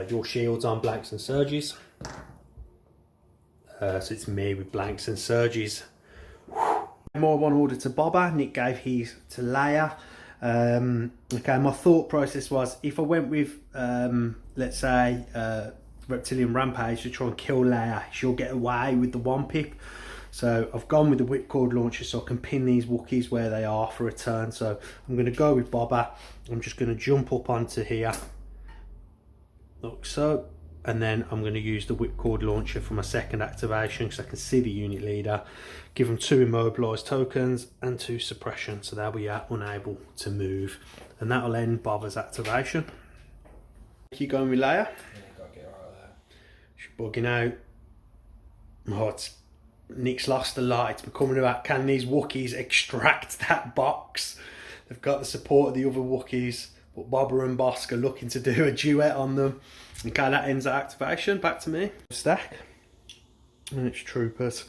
A: Your shields on blanks and surges. So it's me with blanks and surges. More one order to Boba. Nick gave his to Leia. Okay, my thought process was if I went with, let's say, Reptilian Rampage to try and kill Leia, she'll get away with the 1 pip. So I've gone with the whipcord launcher so I can pin these Wookiees where they are for a turn. So I'm going to go with Boba. I'm just going to jump up onto here. Like so. And then I'm going to use the whipcord launcher for my second activation because I can see the unit leader. Give them 2 immobilised tokens and 2 suppression. So they'll be unable to move. And that'll end Boba's activation. You going with Leia?
B: Yeah, got to get right there.
A: She's bugging out. Oh, Nick's lost a lot. It's becoming about can these Wookiees extract that box. They've got the support of the other Wookiees, but Boba and Bossk are looking to do a duet on them. Okay, that ends that activation. Back to me. Stack. And it's troopers.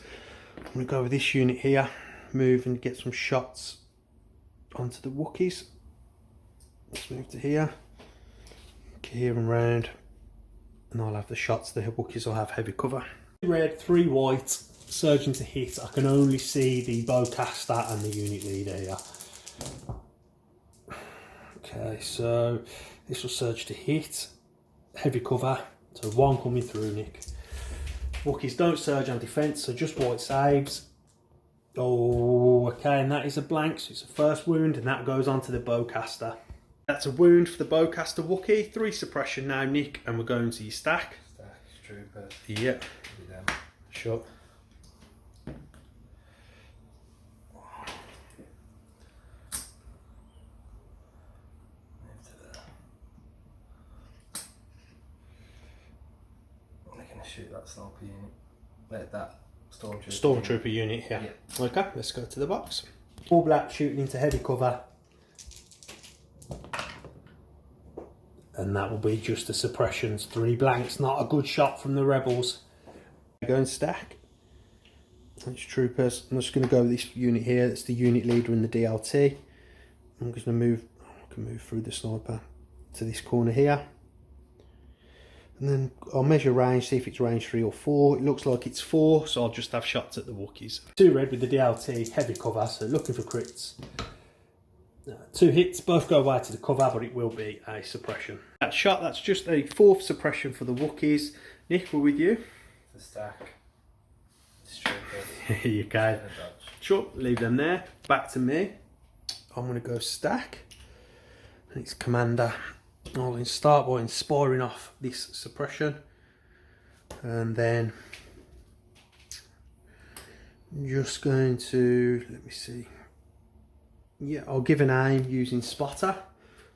A: I'm going to go with this unit here. Move and get some shots onto the Wookiees. Let's move to here. Here and round. And I'll have the shots. The Wookiees will have heavy cover. 3 red, 3 white. Surging to hit. I can only see the bowcaster and the unit leader here. Okay, so this will surge to hit. Heavy cover. So 1 coming through, Nick. Wookiees don't surge on defence, so just white saves. Oh, okay, and that is a blank, so it's a first wound, and that goes on to the bowcaster. That's a wound for the bowcaster Wookiee. 3 suppression now, Nick, and we're going to your stack.
B: Stack, troopers.
A: Yep. Sure.
B: Shoot that sniper unit. Let that
A: Stormtrooper unit here.
B: Yeah.
A: Okay, let's go to the box. All black shooting into heavy cover. And that will be just the suppressions. 3 blanks, not a good shot from the rebels. Go and stack. It's troopers. I'm just going to go with this unit here. That's the unit leader in the DLT. I'm just going to move. I can move through the sniper to this corner here. And then I'll measure range, see if it's range 3 or 4. It looks like it's 4, so I'll just have shots at the Wookiees. 2 red with the DLT, heavy cover, so looking for crits. 2 hits, both go away to the cover, but it will be a suppression. That shot, that's just a 4th suppression for the Wookiees. Nick, we're with you.
B: The stack.
A: Here you go. Sure, leave them there. Back to me. I'm going to go stack. And it's Commander. I'll start by inspiring off this suppression, and then I'm just going to, let me see, yeah, I'll give an aim using spotter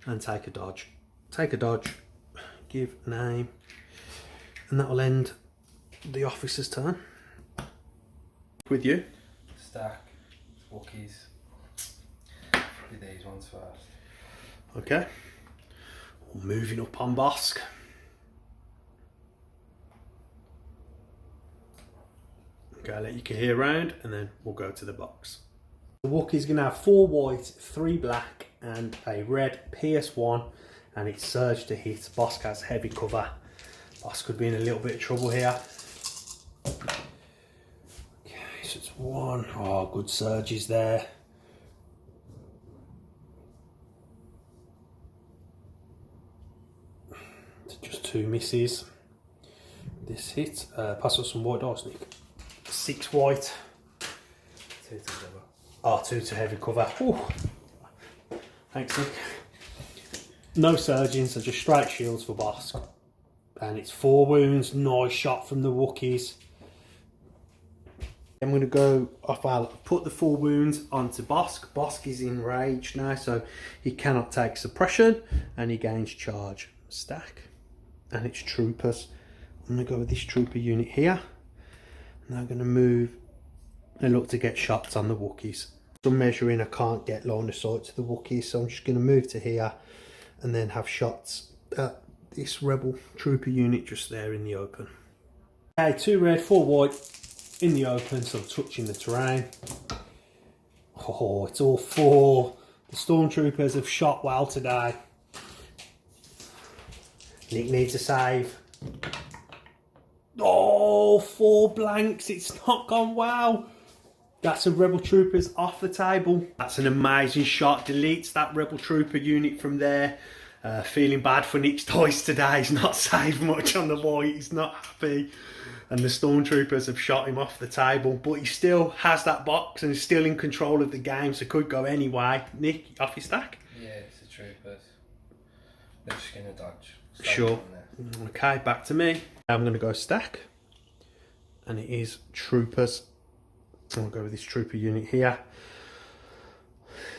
A: and take a dodge. Take a dodge, give an aim, and that will end the officer's turn. With you.
B: Stack, Wookiees. Do these ones first.
A: Okay. Moving up on Bossk. Okay, I'll let you hear around and then we'll go to the box. The Wookiee's going to have 4 white, 3 black and a red PS1, and it's surge to hit. Bossk has heavy cover. Bossk could be in a little bit of trouble here. Okay, so it's 1. Oh, good surges there. 2 misses. This hit. Pass us some white dice, Nick. 6 white.
B: 2 to cover.
A: Oh, 2 to heavy cover. Ooh. Thanks, Nick. No surging, so just straight shields for Bossk. And it's 4 wounds. Nice shot from the Wookiees. I'm going to go off. I'll put the 4 wounds onto Bossk. Bossk is enraged now, so he cannot take suppression and he gains charge. Stack. And it's troopers. I'm going to go with this trooper unit here. And I'm going to move and look to get shots on the Wookiees. Some measuring, I can't get line of sight to the Wookiees, so I'm just going to move to here and then have shots at this rebel trooper unit just there in the open. Okay, 2 red, 4 white in the open, so I'm touching the terrain. Oh, it's all 4. The stormtroopers have shot well today. Nick needs a save. Oh, 4 blanks. It's not gone well. That's a rebel troopers off the table. That's an amazing shot. Deletes that rebel trooper unit from there. Feeling bad for Nick's dice today. He's not saved much on the white. He's not happy. And the stormtroopers have shot him off the table. But he still has that box and is still in control of the game. So could go anyway. Nick, off your stack?
B: Yeah, it's the troopers. They're just going to dodge.
A: Sure. Okay, back to me. I'm going to go stack. And it is troopers. I'll go with this trooper unit here.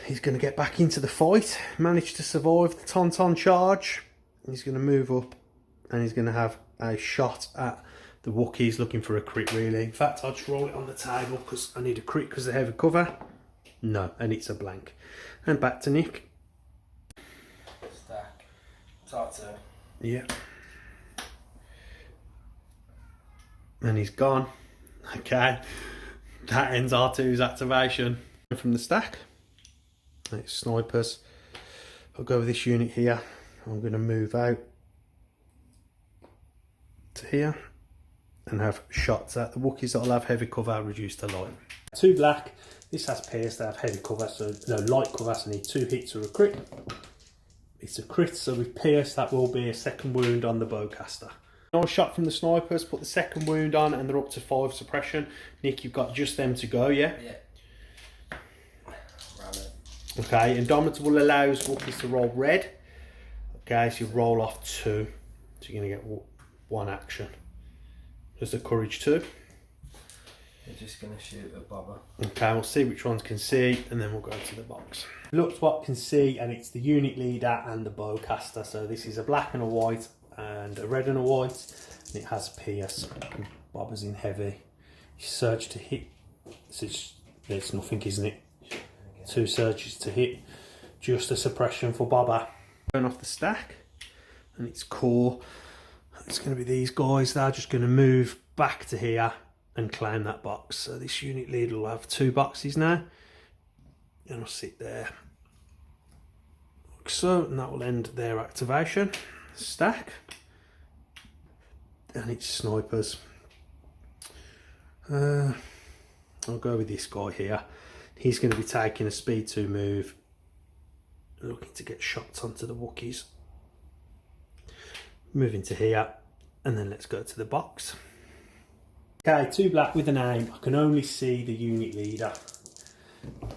A: He's going to get back into the fight. Managed to survive the Tauntaun charge. He's going to move up and he's going to have a shot at the Wookiees, looking for a crit really. In fact, I'll just roll it on the table because I need a crit because they have a cover. No, and it's a blank. And back to Nick.
B: Stack. Tartar.
A: Yeah. And he's gone. Okay. That ends R2's activation. From the stack, it's snipers. I'll go with this unit here. I'm going to move out to here and have shots at the Wookiees that'll have heavy cover reduced to light. 2 black. This has pierce, they have heavy cover, so no light cover, so I need 2 hits or a crit. It's a crit, so with pierce that will be a 2nd wound on the bowcaster. Nice shot from the snipers, put the 2nd wound on and they're up to 5 suppression. Nick, you've got just them to go, yeah?
B: Yeah.
A: Okay, Indomitable allows Wookiees to roll red. Okay, so you roll off 2. So you're going to get 1 action. There's the courage 2.
B: You're just going to shoot a Boba.
A: Okay, we'll see which ones can see and then we'll go to the box. Look what can see, and it's the unit leader and the bowcaster. So this is a black and a white and a red and a white. And it has pierce. Boba's in heavy. You surge to hit. There's nothing, isn't it? 2 surges to hit. Just a suppression for Boba. Turn off the stack. And it's core. It's going to be these guys. They're just going to move back to here and claim that box. So this unit leader will have 2 boxes now. And I'll sit there. Like so. And that will end their activation. Stack. And it's snipers. I'll go with this guy here. He's going to be taking a speed 2 move, looking to get shots onto the Wookiees. Moving to here, and then let's go to the box. Okay, 2 black with an aim. I can only see the unit leader. So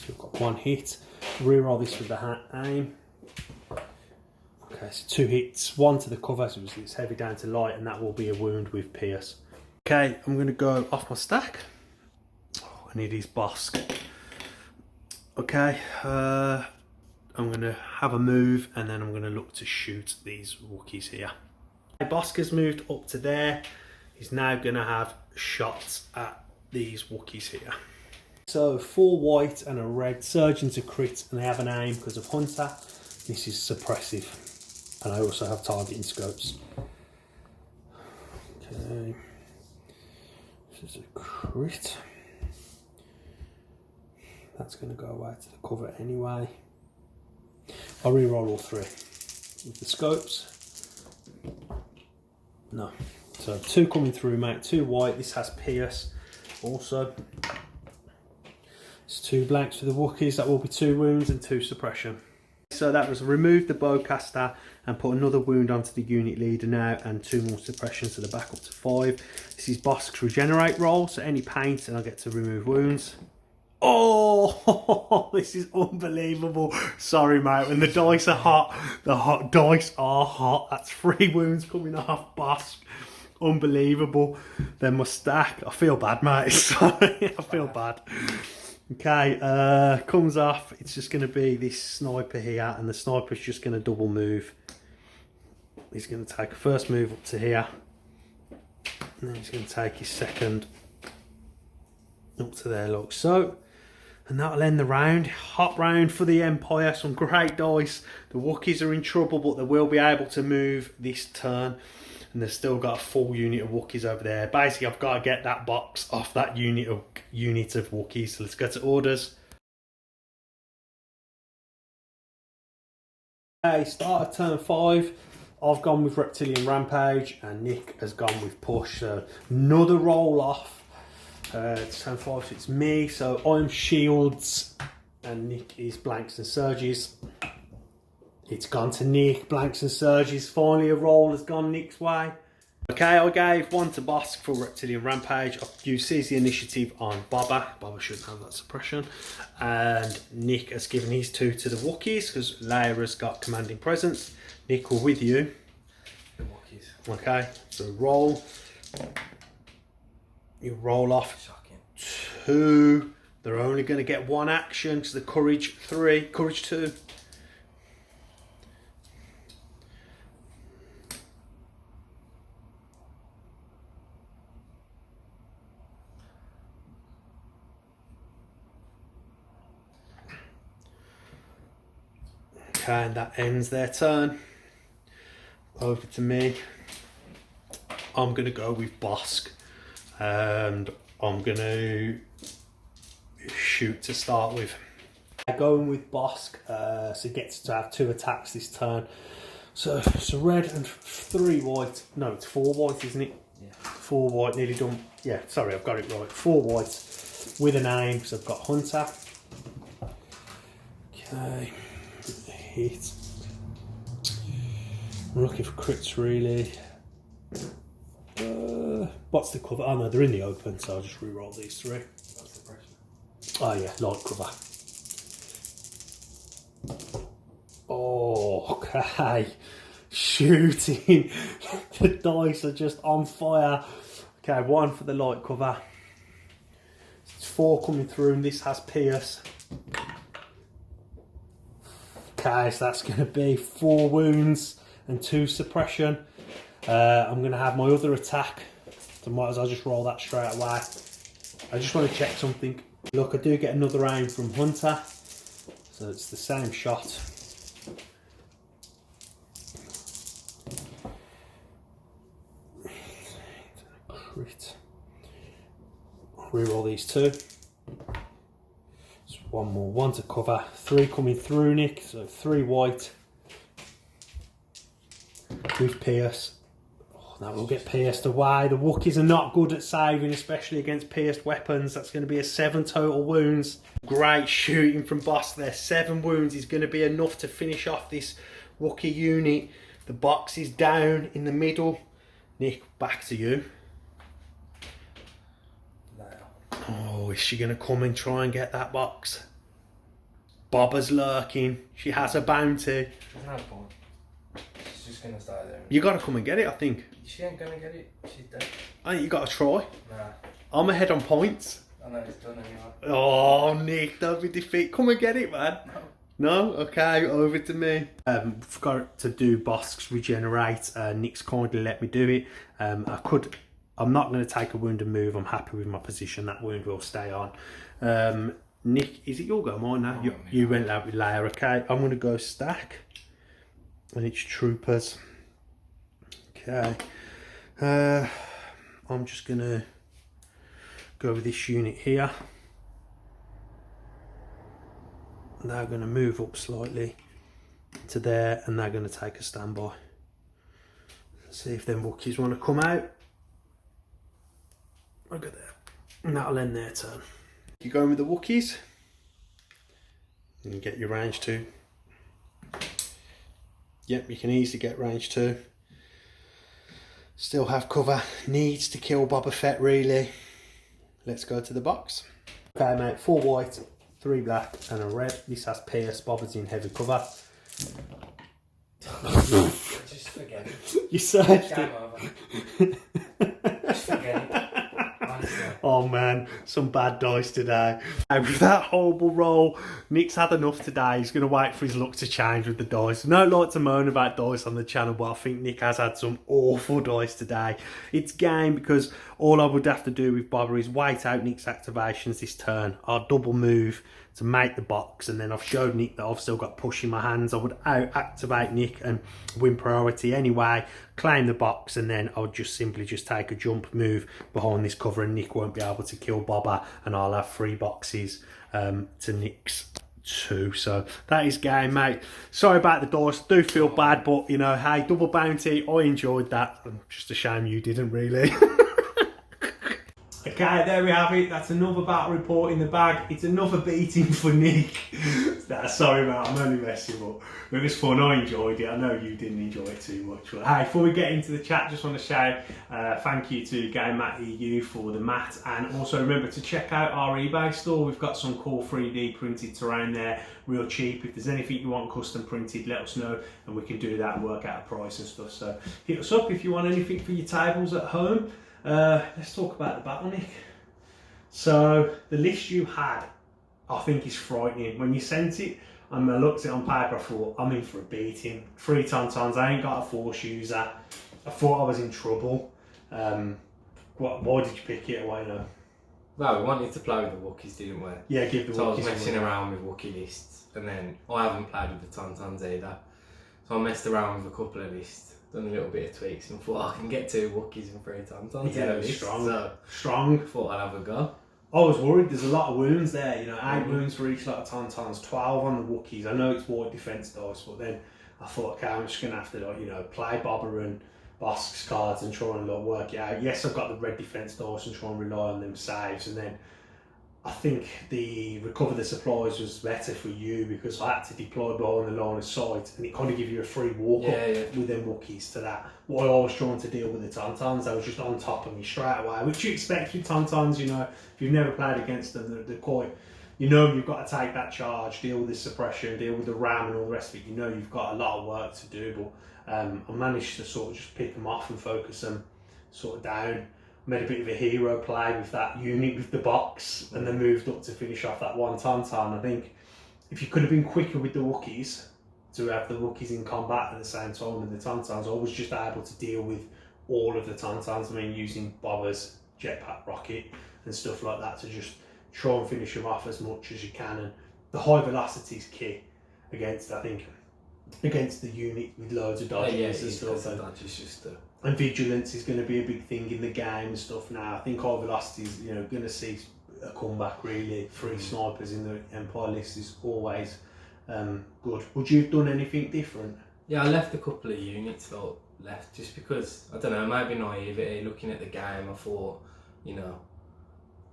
A: we've got 1 hit. Reroll this with the aim. Okay, so 2 hits. 1 to the cover, so it's heavy down to light, and that will be a wound with pierce. Okay, I'm going to go off my stack. I need his Bossk. Okay, I'm going to have a move and then I'm going to look to shoot these Wookiees here. Bossk has moved up to there. He's now going to have shots at these Wookiees here. So 4 white and a red, surge into crit, and they have an aim because of Hunter. This is suppressive. And I also have targeting scopes. Okay. This is a crit. That's going to go away to the cover anyway. I'll re-roll all 3 with the scopes. No. So 2 coming through, mate. 2 white. This has pierce also. It's 2 blanks for the Wookiees. That will be 2 wounds and 2 suppression. So that was remove the bowcaster and put another wound onto the unit leader now, and 2 more suppressions to the back up to 5. This is Bossk's regenerate roll, so any paint and I get to remove wounds. Oh, this is unbelievable. Sorry, mate, when the dice are hot, the hot dice are hot. That's 3 wounds coming off Bossk. Unbelievable. Then my stack. I feel bad, mate. Sorry, I feel bad. Okay, comes off. It's just going to be this sniper here, and the sniper's just going to double move. He's going to take a first move up to here, and then he's going to take his second up to there, look. So, and that'll end the round. Hot round for the Empire. Some great dice. The Wookiees are in trouble, but they will be able to move this turn. And they've still got a full unit of Wookiees over there. Basically, I've got to get that box off that unit of Wookiees. So let's go to orders. Okay, start at turn 5. I've gone with Reptilian Rampage, and Nick has gone with Push. So another roll off. It's turn 5, so it's me. So I'm Shields, and Nick is Blanks and Surges. It's gone to Nick, Blanks and Surges. Finally a roll has gone Nick's way. Okay, I gave 1 to Bossk for Reptilian Rampage. I've used Seize the Initiative on Boba. Boba shouldn't have that suppression. And Nick has given his 2 to the Wookiees because Leia has got Commanding Presence. Nick, we're with you.
B: The Wookiees.
A: Okay, so roll. You roll off
B: Shocking.
A: 2. They're only going to get 1 action because the Courage 3, Courage 2. Okay, and that ends their turn. Over to me. I'm going to go with Bossk. And I'm going to shoot to start with. Going with Bossk, so he gets to have 2 attacks this turn. So it's a red and 3 white. No, it's 4 white, isn't it?
B: Yeah.
A: 4 white, nearly done. Yeah, sorry, I've got it right. 4 white with an aim, so I've got Hunter. Okay, hit. I'm looking for crits really. What's the cover? Oh no, they're in the open, so I'll just re-roll these 3.
B: What's the pressure?
A: Oh yeah, light cover. Oh, okay. Shooting. The dice are just on fire. Okay, 1 for the light cover. It's 4 coming through, and this has Pierce. Okay, so that's going to be 4 wounds and 2 suppression. I'm going to have my other attack, so might as well just roll that straight away. I just want to check something. Look, I do get another aim from Hunter, so it's the same shot. Crit. Reroll these 2. Just 1 more, 1 to cover. 3 coming through, Nick, so 3 white with Pierce. That will get pierced away. The Wookiees are not good at saving, especially against pierced weapons. That's going to be a 7 total wounds. Great shooting from Bossk there. 7 wounds is going to be enough to finish off this Wookiee unit. The box is down in the middle. Nick, back to you.
B: No.
A: Oh, is she going to come and try and get that box? Boba's lurking. She has a bounty.
B: There's no point. She's just going to stay there.
A: You got to come and get it, I think.
B: She ain't going to get it. She's dead.
A: I think you got to try.
B: Nah.
A: I'm ahead on points.
B: I know it's done anyway.
A: Oh, Nick, don't be defeated. Come and get it, man. No? Okay, over to me. Forgot to do Bossk's regenerate. Nick's kindly let me do it. I'm not going to take a wound and move. I'm happy with my position. That wound will stay on. Nick, is it your go? Mine now? You went out with Leia, okay. I'm going to go stack. And it's troopers. Okay. I'm just going to go with this unit here. They're going to move up slightly to there, and they're going to take a standby. See if them Wookiees want to come out. Look at that. And that'll end their turn. You're going with the Wookiees. And you get your range 2. Yep, you can easily get range 2. Still have cover. Needs to kill Boba Fett, really. Let's go to the box. Okay, mate, 4 white, 3 black, and a red. This has Pierce. Boba's in heavy cover.
B: Just forget it.
A: You searched
B: Game over. Just forget it. Honestly.
A: Oh man, some bad dice today. And with that horrible roll, Nick's had enough today. He's going to wait for his luck to change with the dice. No like to moan about dice on the channel, but I think Nick has had some awful dice today. It's game because all I would have to do with Boba is wait out Nick's activations this turn. I'll double move to make the box, and then I've showed Nick that I've still got push in my hands. I would out-activate Nick and win priority anyway, claim the box, and then I'll just simply just take a jump move behind this cover, and Nick won't be able to kill Boba, and I'll have 3 boxes to Nick's 2. So that is game, mate. Sorry about the dice. I do feel bad, but you know, hey, double bounty, I enjoyed that. Just a shame you didn't, really. Okay, there we have it. That's another battle report in the bag. It's another beating for Nick. Sorry, mate, I'm only messing up. It was fun. I enjoyed it. I know you didn't enjoy it too much. But hey, before we get into the chat, just want to say thank you to Game Mat EU for the mat, and also remember to check out our eBay store. We've got some cool 3D printed terrain there, real cheap. If there's anything you want custom printed, let us know, and we can do that and work out a price and stuff. So hit us up if you want anything for your tables at home. Let's talk about the battle, Nick. So the list you had, I think, is frightening. When you sent it, I looked at it on paper, I thought, I'm in for a beating. 3 Tauntauns, I ain't got a Force user. I thought I was in trouble. Why did you pick it? Why not?
B: Well, we wanted to play with the Wookies, didn't we?
A: Yeah, give the Wookies.
B: So I was messing around with Wookiee lists, and then I haven't played with the Tauntauns either. So I messed around with a couple of lists, done a little bit of tweaks, and thought I can get 2 Wookies and 3 Tauntauns.
A: Yeah, strong. So strong.
B: Thought I'd have a go.
A: I was worried. There's a lot of wounds there. You know, 8 wounds for each lot of Tauntauns, 12 on the Wookiees. I know it's white defense dice, but then I thought, okay, I'm just gonna have to, like, you know, play Boba and Bossk's cards and try and, like, work it out. Yes, I've got the red defense dice and try and rely on them saves, and then I think the recover the supplies was better for you because I had to deploy behind the line of sight, and it kind of give you a free walk up with them Wookiees to that. What I was trying to deal with the Tauntauns, they was just on top of me straight away, which you expect with Tauntauns. You know, if you've never played against them, they're quite, you know, you've got to take that charge, deal with the suppression, deal with the ram and all the rest of it. You know, you've got a lot of work to do, but I managed to sort of just pick them off and focus them sort of down. Made a bit of a hero play with that unit with the box, and then moved up to finish off that 1 Tauntaun. I think if you could have been quicker with the Wookiees, to have the Wookiees in combat at the same time and the Tauntauns, I was just able to deal with all of the Tauntauns. I mean, using Boba's jetpack rocket and stuff like that to just try and finish them off as much as you can. And the high velocity is key against, I think, against the unit with loads of dodges and stuff. And vigilance is going to be a big thing in the game and stuff now. I think high velocity is, you know, going to see a comeback really. 3 snipers in the Empire list is always good. Would you have done anything different?
B: Yeah, I left a couple of units left just because, I don't know, maybe naivety, looking at the game, I thought, you know,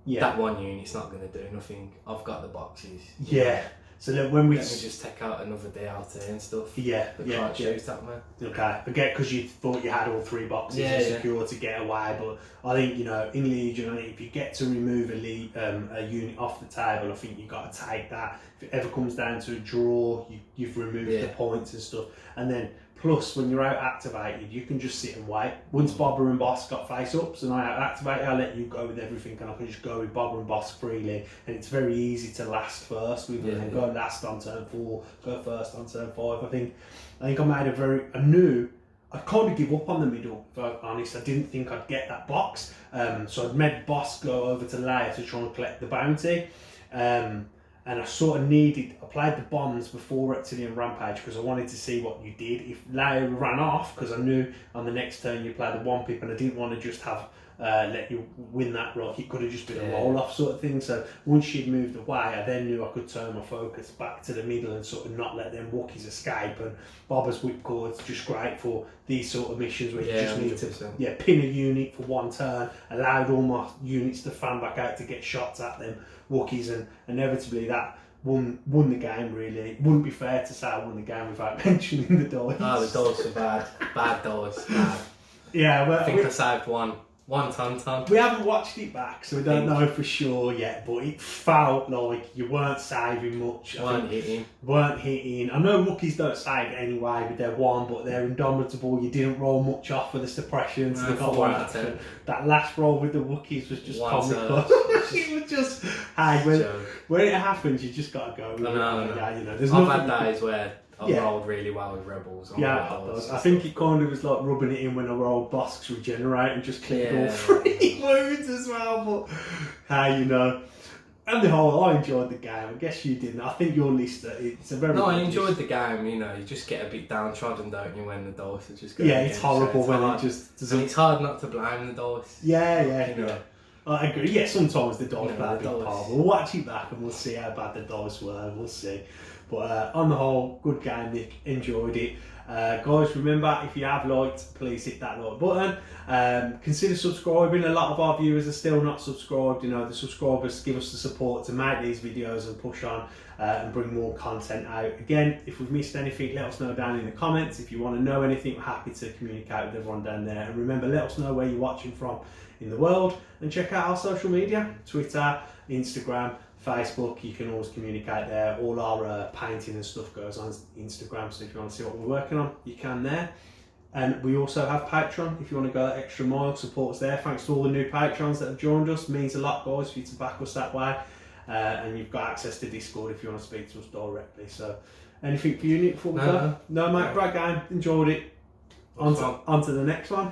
B: that 1 unit's not going to do nothing. I've got the boxes.
A: Yeah. So then when we...
B: Let me just take out another DLT and stuff.
A: Yeah,
B: Can't shoot at me.
A: Okay, I get because you thought you had all 3 boxes and secure to get away, but I think, you know, in Legion, if you get to remove a unit off the table, I think you've got to take that. If it ever comes down to a draw, you've removed the points and stuff. And then, plus, when you're out activated, you can just sit and wait. Once Boba and Bossk got face-ups and I out activate, I'll let you go with everything, and I can just go with Boba and Bossk freely. And it's very easy to last first with them, and go last on turn 4, go first on turn 5. I think I knew I'd kind of give up on the middle, if I'm honest. I didn't think I'd get that box. So I'd made Bossk go over to Leia to try and collect the bounty. And I sort of I played the bombs before Reptilian Rampage because I wanted to see what you did. If Leia ran off, because I knew on the next turn you play the 1 pip, and I didn't want to just have let you win that rock. It could have just been a roll-off sort of thing. So once she'd moved away, I then knew I could turn my focus back to the middle and sort of not let them Wookiees escape. And Boba's whipcord's just great for these sort of missions where you just need
B: 100%.
A: to pin a unit for 1 turn, allowed all my units to fan back out to get shots at them Wookiees, and inevitably that won the game really. It wouldn't be fair to say I won the game without mentioning the dice.
C: Oh, the dice were bad. Bad dice. Bad.
A: Yeah, well,
C: I think I saved one ton.
A: we haven't watched it back, so we don't know for sure yet, but it felt like you weren't saving much.
C: Weren't hitting.
A: I know Wookies don't save anyway with their one, but they're indomitable. You didn't roll much off for the suppressions.
C: No,
A: They got
C: 4
A: one
C: out of 10.
A: That last roll with the Wookies was just
C: One
A: comical. It was just, hey, when it happens, you just got to go with it. Yeah, you know, there's
C: I've
A: nothing
C: had days where I've rolled really well with Rebels.
A: I think it kind of was like rubbing it in when I rolled Bosk's regenerate and just cleared all 3 wounds as well. But hey, you know, and the whole, I enjoyed the game. I guess you didn't. I think your list, it's a very.
C: No, I
A: good
C: enjoyed
A: list.
C: the game. You know, you just get a bit downtrodden, don't you, when the dice are just going.
A: Yeah, it's horrible when
C: hard.
A: it just doesn't.
C: And it's hard not to blame the dice.
A: Yeah.
C: You know.
A: I agree. Yeah, sometimes the dice play a big
C: dice.
A: part. We'll watch it back and we'll see how bad the dice were. We'll see. But on the whole, good game, Nick. Enjoyed it. Guys, remember, if you have liked, please hit that like button. Consider subscribing. A lot of our viewers are still not subscribed. You know, the subscribers give us the support to make these videos and push on and bring more content out. Again, if we've missed anything, let us know down in the comments. If you want to know anything, we're happy to communicate with everyone down there. And remember, let us know where you're watching from in the world. And check out our social media, Twitter, Instagram, Facebook. You can always communicate there. All our painting and stuff goes on Instagram, so if you want to see what we're working on, you can there. And we also have Patreon. If you want to go that extra mile, support us there. Thanks to all the new patrons that have joined us. It means a lot, guys, for you to back us that way. And you've got access to Discord if you want to speak to us directly. So anything for you, Nick, before we go? No, mate, great game. Enjoyed it. On to the next one.